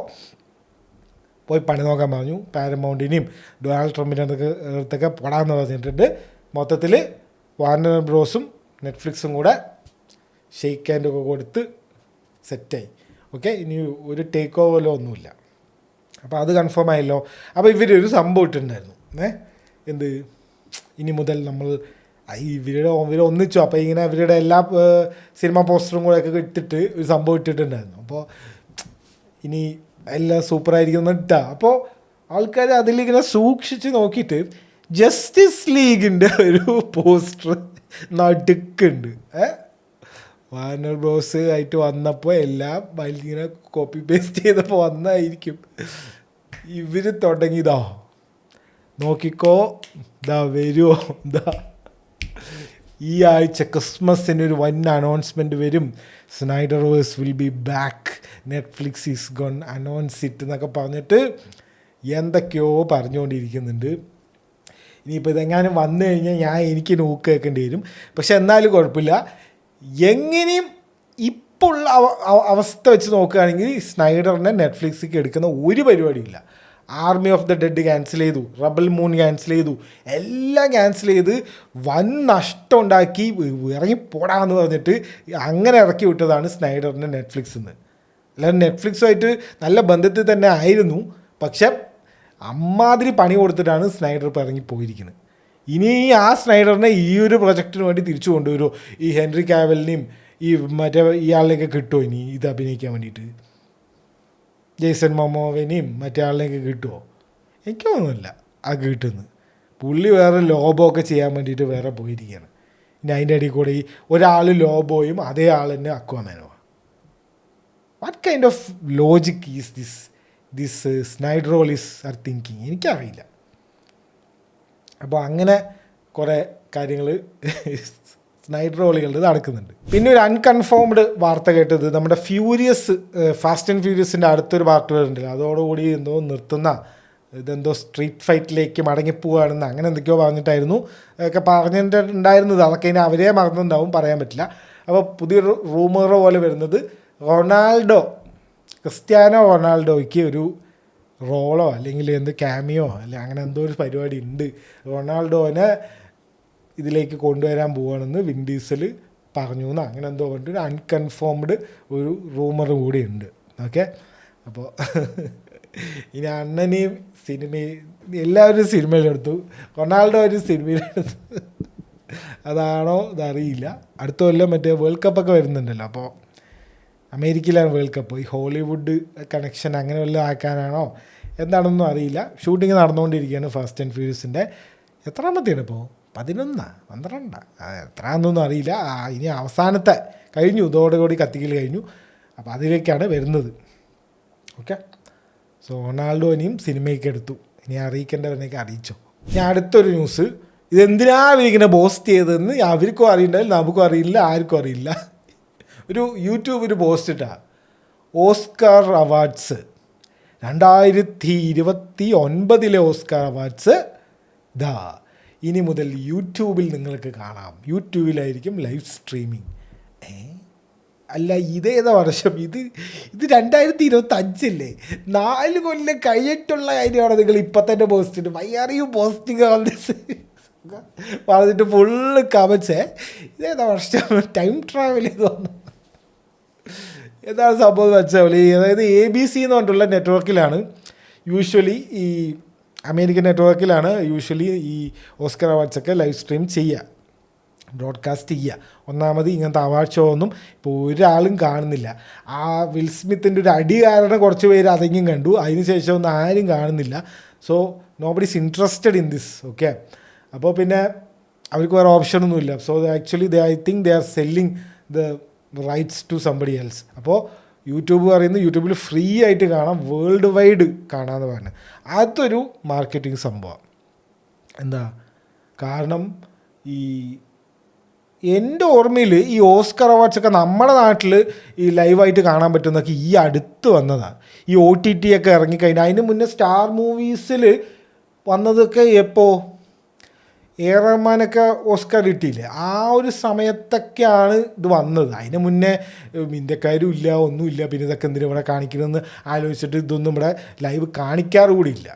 പോയി പണി നോക്കാൻ പറഞ്ഞു. പാരമൗണ്ടിനെയും ഡൊണാൾഡ് ട്രംപിൻ്റെ അടുത്തൊക്കെ പോടാമെന്ന് പറഞ്ഞിട്ടുണ്ട്. മൊത്തത്തിൽ വാർണർ ബ്രോസും നെറ്റ്ഫ്ലിക്സും കൂടെ ഷെയ്ക്ക് ഹാൻഡൊക്കെ കൊടുത്ത് സെറ്റായി. ഓക്കെ, ഇനി ഒരു ടേക്ക് ഓവറോ ഒന്നുമില്ല. അപ്പോൾ അത് കൺഫേം ആയല്ലോ. അപ്പോൾ ഇവരൊരു സംഭവം ഇട്ടിട്ടുണ്ടായിരുന്നു, എന്ത് ഇനി മുതൽ നമ്മൾ ഇവർ ഒന്നിച്ചു. അപ്പോൾ ഇങ്ങനെ ഇവരുടെ എല്ലാ സിനിമ പോസ്റ്ററും കൂടെ ഒക്കെ ഇട്ടിട്ട് ഒരു സംഭവം ഇട്ടിട്ടുണ്ടായിരുന്നു. അപ്പോൾ ഇനി എല്ലാം സൂപ്പറായിരിക്കും ഇട്ടാ. അപ്പോൾ ആൾക്കാർ അതിലിങ്ങനെ സൂക്ഷിച്ച് നോക്കിയിട്ട് ജസ്റ്റിസ് ലീഗിൻ്റെ ഒരു പോസ്റ്റർ നടുക്കുണ്ട്. വാർണർ ബ്രോസ് ആയിട്ട് വന്നപ്പോൾ എല്ലാം ഇങ്ങനെ കോപ്പി പേസ്റ്റ് ചെയ്തപ്പോൾ വന്നായിരിക്കും. ഇവർ തുടങ്ങിയതാ, നോക്കിക്കോ വരുമോ ഈ ആഴ്ച ക്രിസ്മസിന് ഒരു വൻ അനൗൺസ്മെൻറ്റ് വരും. സ്നൈഡർവേഴ്സ് will be back, Netflix is gone announce it എന്നൊക്കെ പറഞ്ഞിട്ട് എന്തൊക്കെയോ പറഞ്ഞുകൊണ്ടിരിക്കുന്നുണ്ട്. ഇനിയിപ്പോൾ ഇതെങ്ങാനും വന്നു കഴിഞ്ഞാൽ എനിക്ക് നോക്ക് കേൾക്കേണ്ടി വരും. പക്ഷെ എന്നാലും കുഴപ്പമില്ല. എങ്ങനെയും ഇപ്പോൾ ഉള്ള അവസ്ഥ വെച്ച് നോക്കുകയാണെങ്കിൽ സ്നൈഡറിനെ നെറ്റ്ഫ്ലിക്സിലേക്ക് എടുക്കുന്ന ഒരു പരിപാടിയില്ല. Army of the dead cancel ചെയ്തു, റബൽ മൂൺ ക്യാൻസൽ ചെയ്തു, എല്ലാം ക്യാൻസൽ ചെയ്ത് വൻ നഷ്ടം ഉണ്ടാക്കി ഇറങ്ങിപ്പോടാന്ന് പറഞ്ഞിട്ട് അങ്ങനെ ഇറക്കി വിട്ടതാണ് സ്നൈഡറിനെ നെറ്റ്ഫ്ലിക്സിൽ നിന്ന്. അല്ലാതെ നെറ്റ്ഫ്ലിക്സുമായിട്ട് നല്ല ബന്ധത്തിൽ തന്നെ ആയിരുന്നു, പക്ഷെ അമ്മാതിരി പണി കൊടുത്തിട്ടാണ് സ്നൈഡർ ഇപ്പോൾ ഇറങ്ങിപ്പോയിരിക്കുന്നത്. ഇനി ആ സ്നൈഡറിനെ ഈ ഒരു പ്രൊജക്റ്റിന് വേണ്ടി തിരിച്ചു കൊണ്ടുവരുമോ? ഈ ഹെൻറി കാവലിനെയും ഈ മറ്റേ ഇയാളിനെയൊക്കെ കിട്ടുമോ ഇനി ഇത് അഭിനയിക്കാൻ വേണ്ടിയിട്ട്? ജെയ്സൺ മൊമോവിനെയും മറ്റേ ആളിനെയൊക്കെ കിട്ടുമോ? എനിക്ക് തോന്നുന്നില്ല ആ കിട്ടുന്നത്. പുള്ളി വേറെ ലോബോ ഒക്കെ ചെയ്യാൻ വേണ്ടിയിട്ട് വേറെ പോയിരിക്കുകയാണ്. ഇനി അതിൻ്റെ ഇടയിൽ കൂടെ ഈ ഒരാൾ ലോബോയും അതേ ആൾ തന്നെ അക്വാമാനോ? What kind of logic is this സ്നൈഡറോളിസ് ആർ തിങ്കിങ്? എനിക്കറിയില്ല. അപ്പോൾ അങ്ങനെ കുറേ കാര്യങ്ങൾ സ്നൈഡറോളികളുടെ നടക്കുന്നുണ്ട്. പിന്നെ ഒരു അൺകൺഫേംഡ് വാർത്ത കേട്ടത് നമ്മുടെ ഫാസ്റ്റ് ആൻഡ് ഫ്യൂരിയസിൻ്റെ അടുത്തൊരു പാർട്ട് വരുന്നുണ്ട്, അതോടുകൂടി എന്തോ നിർത്തുന്ന, ഇതെന്തോ സ്ട്രീറ്റ് ഫൈറ്റിലേക്ക് മടങ്ങിപ്പോവുകയാണെന്ന് അങ്ങനെ എന്തൊക്കെയോ പറഞ്ഞിട്ടായിരുന്നു ഒക്കെ പറഞ്ഞിട്ടുണ്ടായിരുന്നത്. അതൊക്കെ ഇനി അവരെ മറന്നുണ്ടാവും, പറയാൻ പറ്റില്ല. അപ്പോൾ പുതിയൊരു റൂമർ പോലെ വരുന്നത് ക്രിസ്ത്യാനോ റൊണാൾഡോയ്ക്ക് ഒരു റോളോ അല്ലെങ്കിൽ എന്ത് ക്യാമിയോ അല്ലെങ്കിൽ അങ്ങനെ എന്തോ ഒരു പരിപാടി ഉണ്ട്, റൊണാൾഡോനെ ഇതിലേക്ക് കൊണ്ടുവരാൻ പോവുകയാണെന്ന് വിൻ ഡീസൽ പറഞ്ഞു എന്ന് അങ്ങനെ എന്തോ പറഞ്ഞിട്ട് അൺകൺഫേംഡ് ഒരു റൂമർ കൂടി ഉണ്ട്. ഓക്കെ, അപ്പോൾ ഇനി അണ്ണനെയും എല്ലാവരും സിനിമയിലെടുത്തു, റൊണാൾഡോ ഒരു സിനിമയിലെടുത്തു. അതാണോ ഇതറിയില്ല. അടുത്ത കൊല്ലം മറ്റേ വേൾഡ് കപ്പൊക്കെ വരുന്നുണ്ടല്ലോ, അപ്പോൾ അമേരിക്കയിലാണ് വേൾഡ് കപ്പ്. ഈ ഹോളിവുഡ് കണക്ഷൻ അങ്ങനെ വല്ലതും ആക്കാനാണോ എന്താണെന്നൊന്നും അറിയില്ല. ഷൂട്ടിങ് നടന്നുകൊണ്ടിരിക്കുകയാണ് ഫാസ്റ്റ് ആൻഡ് ഫ്യൂരിയസിൻ്റെ. എത്രാമത്തെയാണ് ഇപ്പോൾ? 11, 12, എത്രയാണെന്നൊന്നും അറിയില്ല. ഇനി അവസാനത്തെ കഴിഞ്ഞു, ഇതോടുകൂടി കത്തിക്കൽ കഴിഞ്ഞു. അപ്പോൾ അതിലേക്കാണ് വരുന്നത്. ഓക്കെ, സോ റൊണാൾഡോനെയും സിനിമയ്ക്ക് എടുത്തു. ഇനി അറിയിക്കേണ്ടവരെയൊക്കെ അറിയിച്ചോ. ഇനി അടുത്തൊരു ന്യൂസ്, ഇതെന്തിനാ ഇവരിങ്ങനെ പോസ്റ്റ് ചെയ്തതെന്ന് അവർക്കും അറിയണ്ടാവില്ല, നമുക്കും അറിയില്ല, ആർക്കും അറിയില്ല. ഒരു യൂട്യൂബ് ഒരു പോസ്റ്റ് ഇട്ടാ, ഓസ്കാർ അവാർഡ്സ് 2029 ഓസ്കാർ അവാർഡ്സ് ഇനി മുതൽ യൂട്യൂബിൽ നിങ്ങൾക്ക് കാണാം. യൂട്യൂബിലായിരിക്കും ലൈവ് സ്ട്രീമിങ്. അല്ല, ഇതേതാ വർഷം? ഇത് 2025 4 കൊല്ലം കഴിഞ്ഞിട്ടുള്ള കാര്യമാണ്. നിങ്ങൾ ഇപ്പം തന്നെ പോസ്റ്റ് ഇട്ട് why are you posting all this പറഞ്ഞിട്ട് ഫുള്ള് കമൻസ്. ഇതേതാ വർഷം? ടൈം ട്രാവൽ ചെയ്ത് വന്നു. എന്താണ് സംഭവം വെച്ചാൽ, അതായത് ABC എന്ന് പറഞ്ഞിട്ടുള്ള നെറ്റ്വർക്കിലാണ് യൂഷ്വലി, ഈ അമേരിക്കൻ നെറ്റ്വർക്കിലാണ് യൂഷ്വലി ഈ ഓസ്കർ അവാർഡ്സൊക്കെ ലൈവ് സ്ട്രീം ചെയ്യുക, ബ്രോഡ്കാസ്റ്റ് ചെയ്യുക. ഒന്നാമത് ഇങ്ങനത്തെ അവാർഡ് ഷോ ഒന്നും ഇപ്പോൾ ഒരാളും കാണുന്നില്ല. ആ വിൽ സ്മിത്തിൻ്റെ ഒരു അടി കാരണം കുറച്ച് പേര് അതെങ്കിലും കണ്ടു, അതിന് ശേഷം ഒന്നും ആരും കാണുന്നില്ല. So nobody is interested in this. Okay, അപ്പോൾ പിന്നെ അവർക്ക് വേറെ ഓപ്ഷനൊന്നുമില്ല. So actually I think they are selling the rights to somebody else. അപ്പോൾ യൂട്യൂബ് പറയുന്നത് യൂട്യൂബിൽ ഫ്രീ ആയിട്ട് കാണാം, വേൾഡ് വൈഡ് കാണാമെന്ന് പറഞ്ഞു. അതൊരു മാർക്കറ്റിംഗ് സംഭവം. എന്താ കാരണം, ഈ എൻ്റെ ഓർമ്മയിൽ ഈ ഓസ്കർ അവാർഡ്സൊക്കെ നമ്മുടെ നാട്ടിൽ ഈ ലൈവായിട്ട് കാണാൻ പറ്റുന്നതൊക്കെ ഈ അടുത്ത് വന്നതാണ്. ഈ OTT ഒക്കെ ഇറങ്ങിക്കഴിഞ്ഞാൽ അതിന് മുന്നേ സ്റ്റാർ മൂവീസിൽ വന്നതൊക്കെ എപ്പോൾ റഹ്മാനൊക്കെ ഓസ്കാർ കിട്ടിയില്ലേ, ആ ഒരു സമയത്തൊക്കെയാണ് ഇത് വന്നത്. അതിന് മുന്നേ ഇന്ത്യക്കാരും ഇല്ല, ഒന്നുമില്ല. പിന്നെ ഇതൊക്കെ എന്തിനാ ഇവിടെ കാണിക്കണമെന്ന് ആലോചിച്ചിട്ട് ഇതൊന്നും ഇവിടെ ലൈവ് കാണിക്കാറ് കൂടിയില്ല.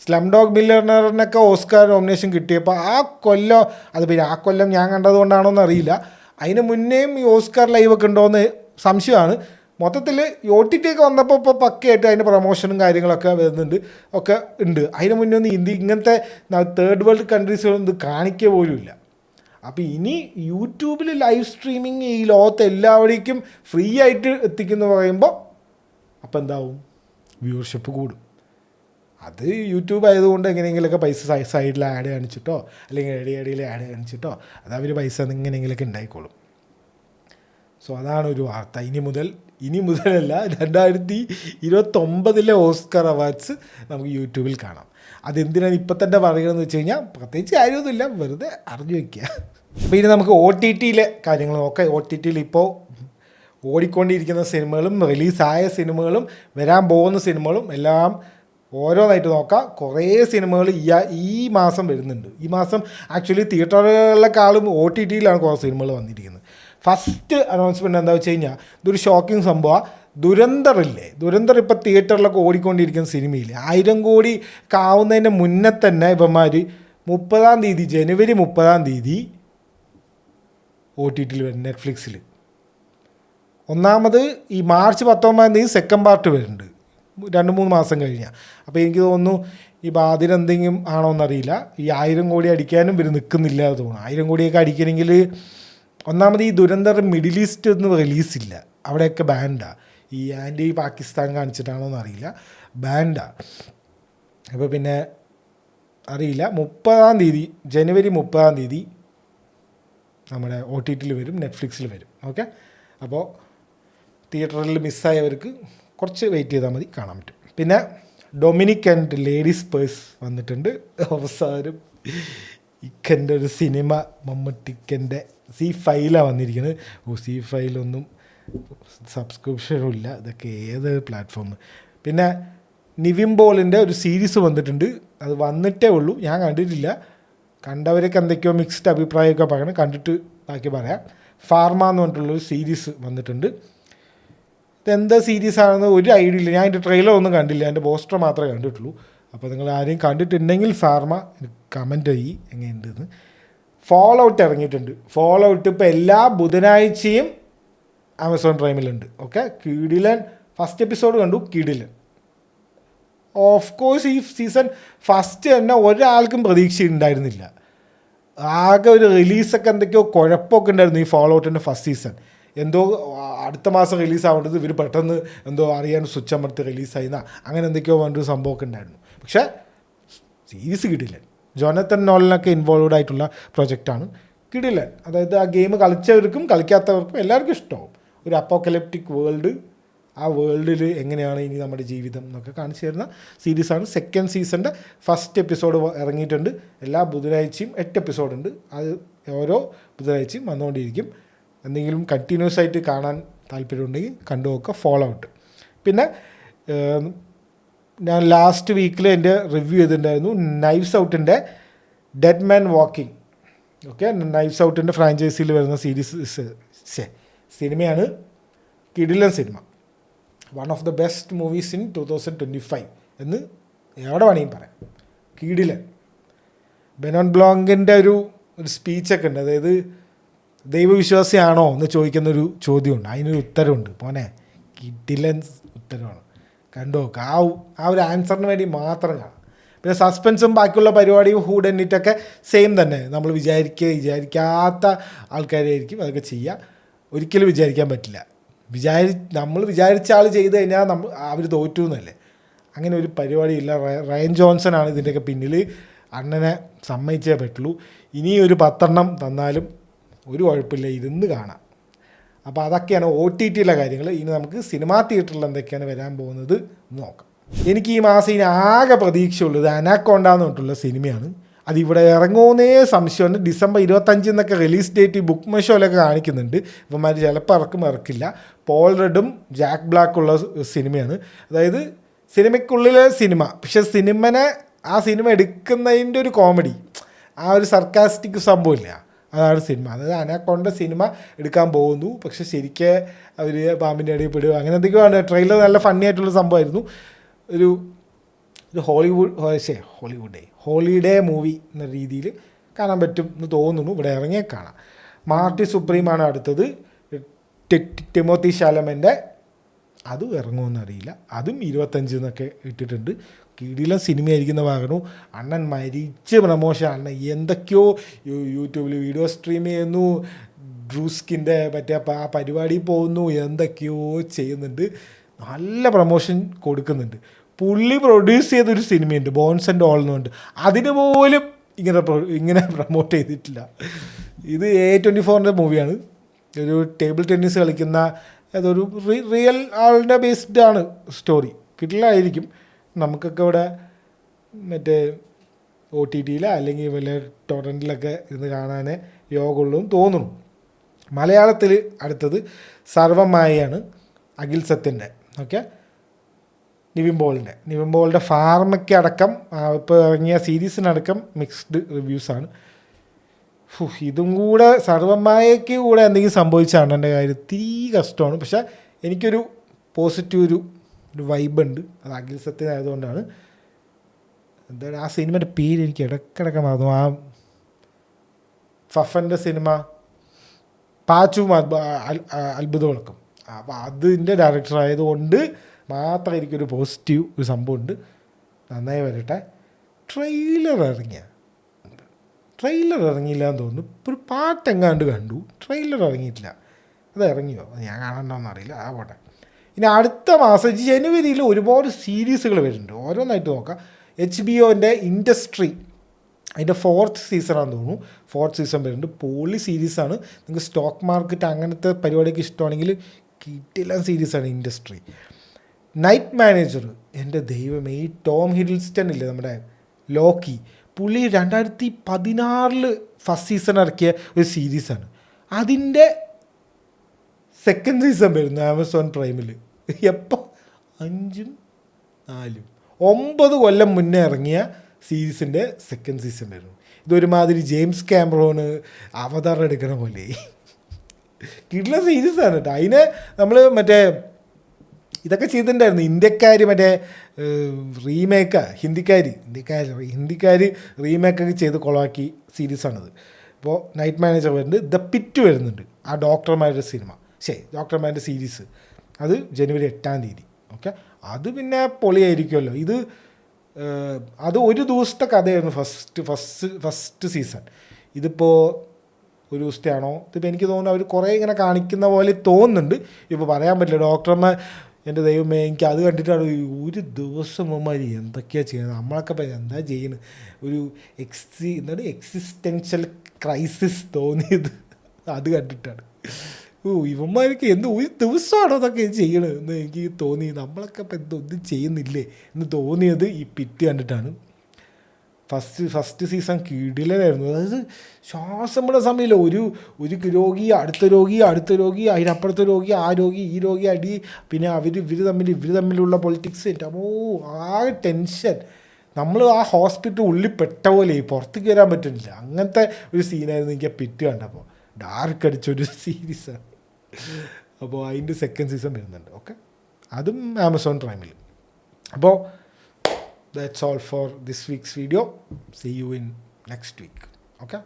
സ്ലം ഡോഗ് മില്യണറിനൊക്കെ ഓസ്കാർ നോമിനേഷൻ കിട്ടിയപ്പോൾ ആ കൊല്ലം, അത് പിന്നെ ആ കൊല്ലം ഞാൻ കണ്ടതുകൊണ്ടാണോ എന്നറിയില്ല, അതിന് മുന്നേയും ഈ ഓസ്കാർ ലൈവൊക്കെ ഉണ്ടോയെന്ന് സംശയമാണ്. മൊത്തത്തിൽ OTT ഒക്കെ വന്നപ്പോൾ ഇപ്പോൾ പക്കയായിട്ട് അതിൻ്റെ പ്രൊമോഷനും കാര്യങ്ങളൊക്കെ വരുന്നുണ്ട്, ഒക്കെ ഉണ്ട്. അതിന് മുന്നേ ഒന്നും ഇങ്ങനത്തെ തേർഡ് വേൾഡ് കൺട്രീസുകളൊന്നും ഇത് കാണിക്കുക പോലും ഇല്ല. അപ്പോൾ ഇനി യൂട്യൂബിൽ ലൈവ് സ്ട്രീമിങ് ഈ ലോകത്ത് എല്ലാവരേക്കും ഫ്രീ ആയിട്ട് എത്തിക്കുന്നു പറയുമ്പോൾ അപ്പോൾ എന്താവും? വ്യൂവർഷിപ്പ് കൂടും. അത് യൂട്യൂബ് ആയതുകൊണ്ട് എങ്ങനെയെങ്കിലുമൊക്കെ പൈസ സൈഡിൽ ആഡ് കാണിച്ചിട്ടോ അല്ലെങ്കിൽ ഇടയിൽ ആഡ് കാണിച്ചിട്ടോ അത് അവർ പൈസ എങ്ങനെയെങ്കിലുമൊക്കെ ഉണ്ടായിക്കോളും. സോ അതാണ് ഒരു വാർത്ത. ഇനി മുതലല്ല, 2029 ഓസ്കാർ അവാർഡ്സ് നമുക്ക് യൂട്യൂബിൽ കാണാം. അതെന്തിനാണ് ഇപ്പം തന്നെ പറയുകയെന്ന് വെച്ച് കഴിഞ്ഞാൽ പ്രത്യേകിച്ച് കാര്യമൊന്നുമില്ല, വെറുതെ അറിഞ്ഞു വയ്ക്കുക. അപ്പോൾ ഇനി നമുക്ക് OTTയിലെ കാര്യങ്ങൾ നോക്കാം. OTTയിൽ ഇപ്പോൾ ഓടിക്കൊണ്ടിരിക്കുന്ന സിനിമകളും റിലീസായ സിനിമകളും വരാൻ പോകുന്ന സിനിമകളും എല്ലാം ഓരോന്നായിട്ട് നോക്കാം. കുറേ സിനിമകൾ ഈ മാസം വരുന്നുണ്ട്. ഈ മാസം ആക്ച്വലി തിയേറ്ററുകളെക്കാളും OTTയിലാണ് കുറേ സിനിമകൾ വന്നിരിക്കുന്നത്. ഫസ്റ്റ് അനൗൺസ്മെൻറ്റ് എന്താ വെച്ച് കഴിഞ്ഞാൽ ഇതൊരു ഷോക്കിംഗ് സംഭവമാണ്. ദുരന്തറില്ലേ, ദുരന്തർ ഇപ്പോൾ തിയേറ്ററിലൊക്കെ ഓടിക്കൊണ്ടിരിക്കുന്ന സിനിമയില്ലേ, 1000 കോടി ആവുന്നതിൻ്റെ മുന്നേ തന്നെ ഇവന്മാർ 30-ാം തീയതി ജനുവരി 30-ാം തീയതി OTTയിൽ വരും, നെറ്റ്ഫ്ലിക്സിൽ. ഒന്നാമത് ഈ മാർച്ച് 19-ാം തീയതി സെക്കൻഡ് പാർട്ട് വരുന്നുണ്ട്, 2-3 മാസം കഴിഞ്ഞാൽ. അപ്പോൾ എനിക്ക് തോന്നുന്നു ഈ അതിനെന്തെങ്കിലും ആണോ എന്നറിയില്ല, ഈ 1000 കോടി അടിക്കാനും ഇവർ നിൽക്കുന്നില്ല എന്ന് തോന്നുന്നു. 1000 കോടിയൊക്കെ അടിക്കണമെങ്കിൽ ഒന്നാമത് ഈ ദുരന്തർ മിഡിൽ ഈസ്റ്റ് ഒന്നും റിലീസില്ല, അവിടെയൊക്കെ ബാൻഡാണ്. ഈ ആൻറ്റി പാകിസ്ഥാൻ കാണിച്ചിട്ടാണോ എന്നറിയില്ല, ബാൻഡാണ്. അപ്പോൾ പിന്നെ അറിയില്ല. 30-ാം തീയതി ജനുവരി 30-ാം തീയതി നമ്മുടെ OTTയിൽ വരും, നെറ്റ്ഫ്ലിക്സിൽ വരും. ഓക്കെ, അപ്പോൾ തിയേറ്ററിൽ മിസ്സായവർക്ക് കുറച്ച് വെയിറ്റ് ചെയ്താൽ മതി, കാണാൻ പറ്റും. പിന്നെ ഡൊമിനിക് ആൻഡ് ലേഡീസ് പേഴ്സ് വന്നിട്ടുണ്ട്. അവസാനം ഇക്കൻ്റെ ഒരു സിനിമ, മമ്മൂട്ടിക്കൻ്റെ C5 വന്നിരിക്കുന്നത്. C5 സബ്സ്ക്രിപ്ഷനും ഇല്ല, ഇതൊക്കെ ഏത് പ്ലാറ്റ്ഫോം. പിന്നെ നിവിൻ പോളിൻ്റെ ഒരു സീരീസ് വന്നിട്ടുണ്ട്, അത് വന്നിട്ടേ ഉള്ളൂ, ഞാൻ കണ്ടിട്ടില്ല. കണ്ടവരൊക്കെ എന്തൊക്കെയോ മിക്സ്ഡ് അഭിപ്രായമൊക്കെ പറയണം, കണ്ടിട്ട് ബാക്കി പറയാം. ഫാർമ എന്ന് പറഞ്ഞിട്ടുള്ളൊരു സീരീസ് വന്നിട്ടുണ്ട്. ഇതെന്താ സീരീസാണെന്ന് ഒരു ഐഡിയ ഇല്ല, ഞാൻ അതിൻ്റെ ട്രെയിലർ ഒന്നും കണ്ടില്ല, എൻ്റെ പോസ്റ്റർ മാത്രമേ കണ്ടിട്ടുള്ളൂ. അപ്പോൾ നിങ്ങൾ ആരെയും കണ്ടിട്ടുണ്ടെങ്കിൽ ഫാർമ കമൻറ്റ് ചെയ്യ് എങ്ങനെയുണ്ടെന്ന്. ഫോൾ ഔട്ട് ഇറങ്ങിയിട്ടുണ്ട്. ഫോൾ ഔട്ട് ഇപ്പോൾ എല്ലാ ബുധനാഴ്ചയും ആമസോൺ പ്രൈമിലുണ്ട്. ഓക്കെ, കിടിലൻ. ഫസ്റ്റ് എപ്പിസോഡ് കണ്ടു, കിടിലൻ. ഓഫ് കോഴ്സ് ഈ സീസൺ ഫസ്റ്റ് തന്നെ ഒരാൾക്കും പ്രതീക്ഷ ഉണ്ടായിരുന്നില്ല. ആകെ ഒരു റിലീസൊക്കെ എന്തൊക്കെയോ കുഴപ്പമൊക്കെ ഉണ്ടായിരുന്നു ഈ ഫോൾ ഔട്ടിൻ്റെ ഫസ്റ്റ് സീസൺ. എന്തോ അടുത്ത മാസം റിലീസാവേണ്ടത് ഇവർ പെട്ടെന്ന് എന്തോ അറിയാൻ സ്വിച്ച് അമർത്തി റിലീസായിരുന്ന അങ്ങനെ എന്തൊക്കെയോ വേണ്ടൊരു സംഭവമൊക്കെ ഉണ്ടായിരുന്നു. പക്ഷേ സീരീസ് കിടിലൻ. ജോനത്തൻ നോളനൊക്കെ ഇൻവോൾവ്ഡ് ആയിട്ടുള്ള പ്രൊജക്റ്റാണ്. കിടിലൻ. അതായത് ആ ഗെയിം കളിച്ചവർക്കും കളിക്കാത്തവർക്കും എല്ലാവർക്കും ഇഷ്ടമാവും. ഒരു അപ്പോക്കലിപ്റ്റിക് വേൾഡ്, ആ വേൾഡിൽ എങ്ങനെയാണ് ഇനി നമ്മുടെ ജീവിതം എന്നൊക്കെ കാണിച്ചു തരുന്ന സീരീസാണ്. സെക്കൻഡ് സീസണിൻ്റെ ഫസ്റ്റ് എപ്പിസോഡ് ഇറങ്ങിയിട്ടുണ്ട്. എല്ലാ ബുധനാഴ്ചയും 8 എപ്പിസോഡുണ്ട്. അത് ഓരോ ബുധനാഴ്ചയും വന്നുകൊണ്ടിരിക്കും. എന്തെങ്കിലും കണ്ടിന്യൂസ് ആയിട്ട് കാണാൻ താല്പര്യമുണ്ടെങ്കിൽ കണ്ടു നോക്കുക. Follow out. പിന്നെ ഞാൻ ലാസ്റ്റ് വീക്കിൽ എൻ്റെ റിവ്യൂ ചെയ്തിട്ടുണ്ടായിരുന്നു നൈവ്സ് ഔട്ടിൻ്റെ dead man walking. Okay, knives ഔട്ടിൻ്റെ ഫ്രാഞ്ചൈസിയിൽ വരുന്ന സിനിമയാണ്. കിടിലൻ സിനിമ. One of the best movies in 2025 എന്ന് എവിടെ വേണമെങ്കിൽ പറയാം. കിടിലൻ. ബെനോൺ ബ്ലോങ്കിൻ്റെ ഒരു സ്പീച്ചൊക്കെ ഉണ്ട്. അതായത് ദൈവവിശ്വാസിയാണോ എന്ന് ചോദിക്കുന്നൊരു ചോദ്യമുണ്ട്, അതിനൊരു ഉത്തരവുണ്ട്. പോനെ കിടിലൻ ഉത്തരവാണ്, കണ്ടു നോക്കുക. ആ ഒരു ആൻസറിന് വേണ്ടി മാത്രം കാണാം. പിന്നെ സസ്പെൻസും ബാക്കിയുള്ള പരിപാടിയും ഹൂഡ് എന്നിട്ടൊക്കെ സെയിം തന്നെ. നമ്മൾ വിചാരിക്കാത്ത ആൾക്കാരായിരിക്കും അതൊക്കെ ചെയ്യുക. ഒരിക്കലും വിചാരിക്കാൻ പറ്റില്ല. നമ്മൾ വിചാരിച്ച ആൾ ചെയ്ത് കഴിഞ്ഞാൽ അവർ തോറ്റു എന്നല്ലേ. അങ്ങനെ ഒരു പരിപാടിയില്ല. റയൻ ജോൺസൺ ആണ് ഇതിൻ്റെയൊക്കെ പിന്നിൽ. അണ്ണനെ സമ്മതിച്ചേ പറ്റുള്ളൂ. ഇനി ഒരു 10 തന്നാലും ഒരു കുഴപ്പമില്ല, ഇരുന്ന് കാണാം. അപ്പോൾ അതൊക്കെയാണ് OTTയിലെ കാര്യങ്ങൾ. ഇനി നമുക്ക് സിനിമാ തിയേറ്ററിൽ എന്തൊക്കെയാണ് വരാൻ പോകുന്നത് എന്ന് നോക്കാം. എനിക്ക് ഈ മാസം ഇനി ആകെ പ്രതീക്ഷയുള്ളത് അനാക്കോണ്ട എന്ന് പറഞ്ഞിട്ടുള്ള സിനിമയാണ്. അതിവിടെ ഇറങ്ങുമെന്നേ സംശയമുണ്ട്. ഡിസംബർ 25 എന്നൊക്കെ റിലീസ് ഡേറ്റ് ഈ ബുക്ക് മൈ ഷോയിലൊക്കെ കാണിക്കുന്നുണ്ട്. ഇവന്മാർ ചിലപ്പോൾ ഇറക്കില്ല. പോൾ റെഡും ജാക്ക് ബ്ലാക്കുള്ള സിനിമയാണ്. അതായത് സിനിമയ്ക്കുള്ളിലെ സിനിമ, പക്ഷെ ആ സിനിമ എടുക്കുന്നതിൻ്റെ ഒരു കോമഡി, ആ ഒരു സർക്കാസ്റ്റിക് സംഭവമില്ല, അതാണ് സിനിമ. അതായത് അനാക്കോണ്ട സിനിമ എടുക്കാൻ പോകുന്നു, പക്ഷെ ശരിക്കും അവർ പാമ്പിൻ്റെ ഇടയിൽ പെടുക അങ്ങനെ എന്തൊക്കെയാണ്. ട്രെയിലർ നല്ല ഫണ്ണി ആയിട്ടുള്ള സംഭവമായിരുന്നു. ഒരു ഹോളിഡേ മൂവി എന്ന രീതിയിൽ കാണാൻ പറ്റും എന്ന് തോന്നുന്നു. ഇവിടെ ഇറങ്ങിയേ കാണാം. മാർട്ടി സുപ്രീമാണ് അടുത്തത്. ടിമോത്തി ശാലമൻ്റെ അതും ഇറങ്ങുമെന്നറിയില്ല. അതും 25 എന്നൊക്കെ ഇട്ടിട്ടുണ്ട്. കിടിലൻ സിനിമയായിരിക്കുന്ന പറഞ്ഞു. അണ്ണൻ മരിച്ച് പ്രമോഷൻ. അണ്ണൻ എന്തൊക്കെയോ യൂട്യൂബിൽ വീഡിയോ സ്ട്രീം ചെയ്യുന്നു, ഡ്രൂസ്കിൻ്റെ മറ്റേ ആ പരിപാടി പോകുന്നു, എന്തൊക്കെയോ ചെയ്യുന്നുണ്ട്. നല്ല പ്രമോഷൻ കൊടുക്കുന്നുണ്ട്. പുള്ളി പ്രൊഡ്യൂസ് ചെയ്തൊരു സിനിമയുണ്ട് ബോൺസ് ആൻഡ് ഓൾ എന്നുണ്ട്. അതിന് പോലും ഇങ്ങനെ പ്രൊമോട്ട് ചെയ്തിട്ടില്ല. ഇത് A24 മൂവിയാണ്. ഒരു ടേബിൾ ടെന്നീസ് കളിക്കുന്ന അതൊരു റിയൽ ആളുടെ ബേസ്ഡ് ആണ് സ്റ്റോറി. കിട്ടില്ലായിരിക്കും. നമുക്കൊക്കെ ഇവിടെ മറ്റേ OTTയിലോ അല്ലെങ്കിൽ വല്ല ടൊറൻറ്റിലൊക്കെ ഇരുന്ന് കാണാനേ യോഗമുള്ളൂ എന്ന് തോന്നുന്നു. മലയാളത്തിൽ അടുത്തത് സർവമായയാണ്, അഖിൽ സത്യൻ്റെ. ഓക്കെ, നിവിൻ പോളിൻ്റെ ഫാർമയ്ക്ക് അടക്കം ഇപ്പോൾ ഇറങ്ങിയ സീരീസിനടക്കം മിക്സ്ഡ് റിവ്യൂസാണ്. ഇതും കൂടെ സർവ്വമായയ്ക്ക് കൂടെ എന്തെങ്കിലും സംഭവിച്ചാണ് എൻ്റെ കാര്യം ഇത്തിരി കഷ്ടമാണ്. പക്ഷേ എനിക്കൊരു പോസിറ്റീവ് ഒരു വൈബുണ്ട്. അത് അഖിൽ സത്യൻ ആയതുകൊണ്ടാണ്. എന്താണ് ആ സിനിമയുടെ പേര് എനിക്ക് ഇടയ്ക്കിടയ്ക്ക് മറന്നു. ആ ഫഫൻ്റെ സിനിമ പാച്ചും അത്ഭുതവിളക്കും. അപ്പോൾ അതിൻ്റെ ഡയറക്ടർ ആയതുകൊണ്ട് മാത്രം എനിക്കൊരു പോസിറ്റീവ് ഒരു സംഭവമുണ്ട്. നന്നായി വരട്ടെ. ട്രെയിലർ ഇറങ്ങിയില്ല എന്ന് തോന്നുന്നു. ഇപ്പോൾ ഒരു പാട്ടെങ്ങാണ്ട് കണ്ടു. ട്രെയിലർ ഇറങ്ങിയിട്ടില്ല. അത് ഇറങ്ങിയോ ഞാൻ കാണണ്ടെന്ന് അറിയില്ല. ആ പോട്ടെ. ഇനി അടുത്ത മാസം ജനുവരിയിൽ ഒരുപാട് സീരീസുകൾ വരുന്നുണ്ട്. ഓരോന്നായിട്ട് നോക്കാം. HBO ഇൻഡസ്ട്രി അതിൻ്റെ 4th സീസണാണെന്ന് തോന്നുന്നു. 4th സീസൺ വരുന്നുണ്ട്. പോളി സീരീസാണ്. നിങ്ങൾക്ക് സ്റ്റോക്ക് മാർക്കറ്റ് അങ്ങനത്തെ പരിപാടിയൊക്കെ ഇഷ്ടമാണെങ്കിൽ കിട്ടില്ല സീരീസാണ് ഇൻഡസ്ട്രി. നൈറ്റ് മാനേജർ, എൻ്റെ ദൈവമേ, ഈ ടോം ഹിഡിൽസ്റ്റൺ ഇല്ലേ നമ്മുടെ ലോക്കി, പുള്ളി 2016 ഫസ്റ്റ് സീസൺ ഇറക്കിയ ഒരു സീരീസാണ്. അതിൻ്റെ 2nd സീസൺ വരുന്നു ആമസോൺ പ്രൈമിൽ. എപ്പോൾ 5 4 9 കൊല്ലം മുന്നേ ഇറങ്ങിയ സീരീസിൻ്റെ 2nd സീസൺ വരുന്നു. ഇതൊരുമാതിരി ജെയിംസ് ക്യാമറോണ് അവതാർ എടുക്കണ പോലെ കിട്ടുന്ന സീരീസാണ് കേട്ടോ. അതിനെ നമ്മൾ മറ്റേ ഇതൊക്കെ ചെയ്തിട്ടുണ്ടായിരുന്നു. ഇന്ത്യക്കാർ മറ്റേ ഹിന്ദിക്കാർ റീമേക്കൊക്കെ ചെയ്ത് കൊളാക്കി സീരീസാണിത്. ഇപ്പോൾ നൈറ്റ് മാനേജർ വരുന്നുണ്ട്. ദ പിറ്റ് വരുന്നുണ്ട്, ആ ഡോക്ടർമാരുടെ സിനിമ, ഡോക്ടർമാരുടെ സീരീസ്. അത് ജനുവരി 8-ാം തീയതി. ഓക്കെ, അത് പിന്നെ പൊളിയായിരിക്കുമല്ലോ. അത് ഒരു ദിവസത്തെ കഥയായിരുന്നു ഫസ്റ്റ് സീസൺ. ഇതിപ്പോൾ ഒരു ദിവസത്തെ ആണോ? ഇതിപ്പോൾ എനിക്ക് തോന്നുന്നു അവർ കുറേ ഇങ്ങനെ കാണിക്കുന്ന പോലെ തോന്നുന്നുണ്ട്. ഇപ്പോൾ പറയാൻ പറ്റില്ല. ഡോക്ടർമാർ, എൻ്റെ ദൈവമേ, എനിക്ക് അത് കണ്ടിട്ടാണ് ഒരു ദിവസം മുമ്പാർ എന്തൊക്കെയാണ് ചെയ്യുന്നത്. നമ്മളൊക്കെ എന്താ ചെയ്യുന്നത്? ഒരു എക്സിസ്റ്റൻഷ്യൽ ക്രൈസിസ് തോന്നിയത് അത് കണ്ടിട്ടാണ്. ഇവന്മാർക്ക് ഒരു ദിവസമാണോ അതൊക്കെ ചെയ്യണമെന്ന് എനിക്ക് തോന്നി. നമ്മളൊക്കെ ഇപ്പം ഒന്നും ചെയ്യുന്നില്ലേ എന്ന് തോന്നിയത് ഈ പിറ്റ് കണ്ടിട്ടാണ്. ഫസ്റ്റ് സീസൺ കിടിലനായിരുന്നു. അതായത് ശ്വാസം വിടാൻ സമയമില്ല. ഒരു രോഗി, അടുത്ത രോഗി, അതിനപ്പുറത്തെ രോഗി, ആ രോഗി, ഈ രോഗി അടി, പിന്നെ ഇവർ തമ്മിലുള്ള പൊളിറ്റിക്സ്. ആകെ ടെൻഷൻ. നമ്മൾ ആ ഹോസ്പിറ്റൽ ഉള്ളിൽ പെട്ട പോലെ പുറത്തേക്ക് വരാൻ പറ്റുന്നില്ല. അങ്ങനത്തെ ഒരു സീനായിരുന്നു എനിക്ക് ആ പിറ്റ് കണ്ടപ്പോൾ. ഡാർക്ക് അടിച്ചൊരു സീരീസാണ്. അപ്പോൾ അതിൻ്റെ 2nd സീസൺ വരുന്നുണ്ട്. ഓക്കെ, അതും ആമസോൺ പ്രൈമിൽ. അപ്പോൾ that's all for this week's video. See you in next week. Okay.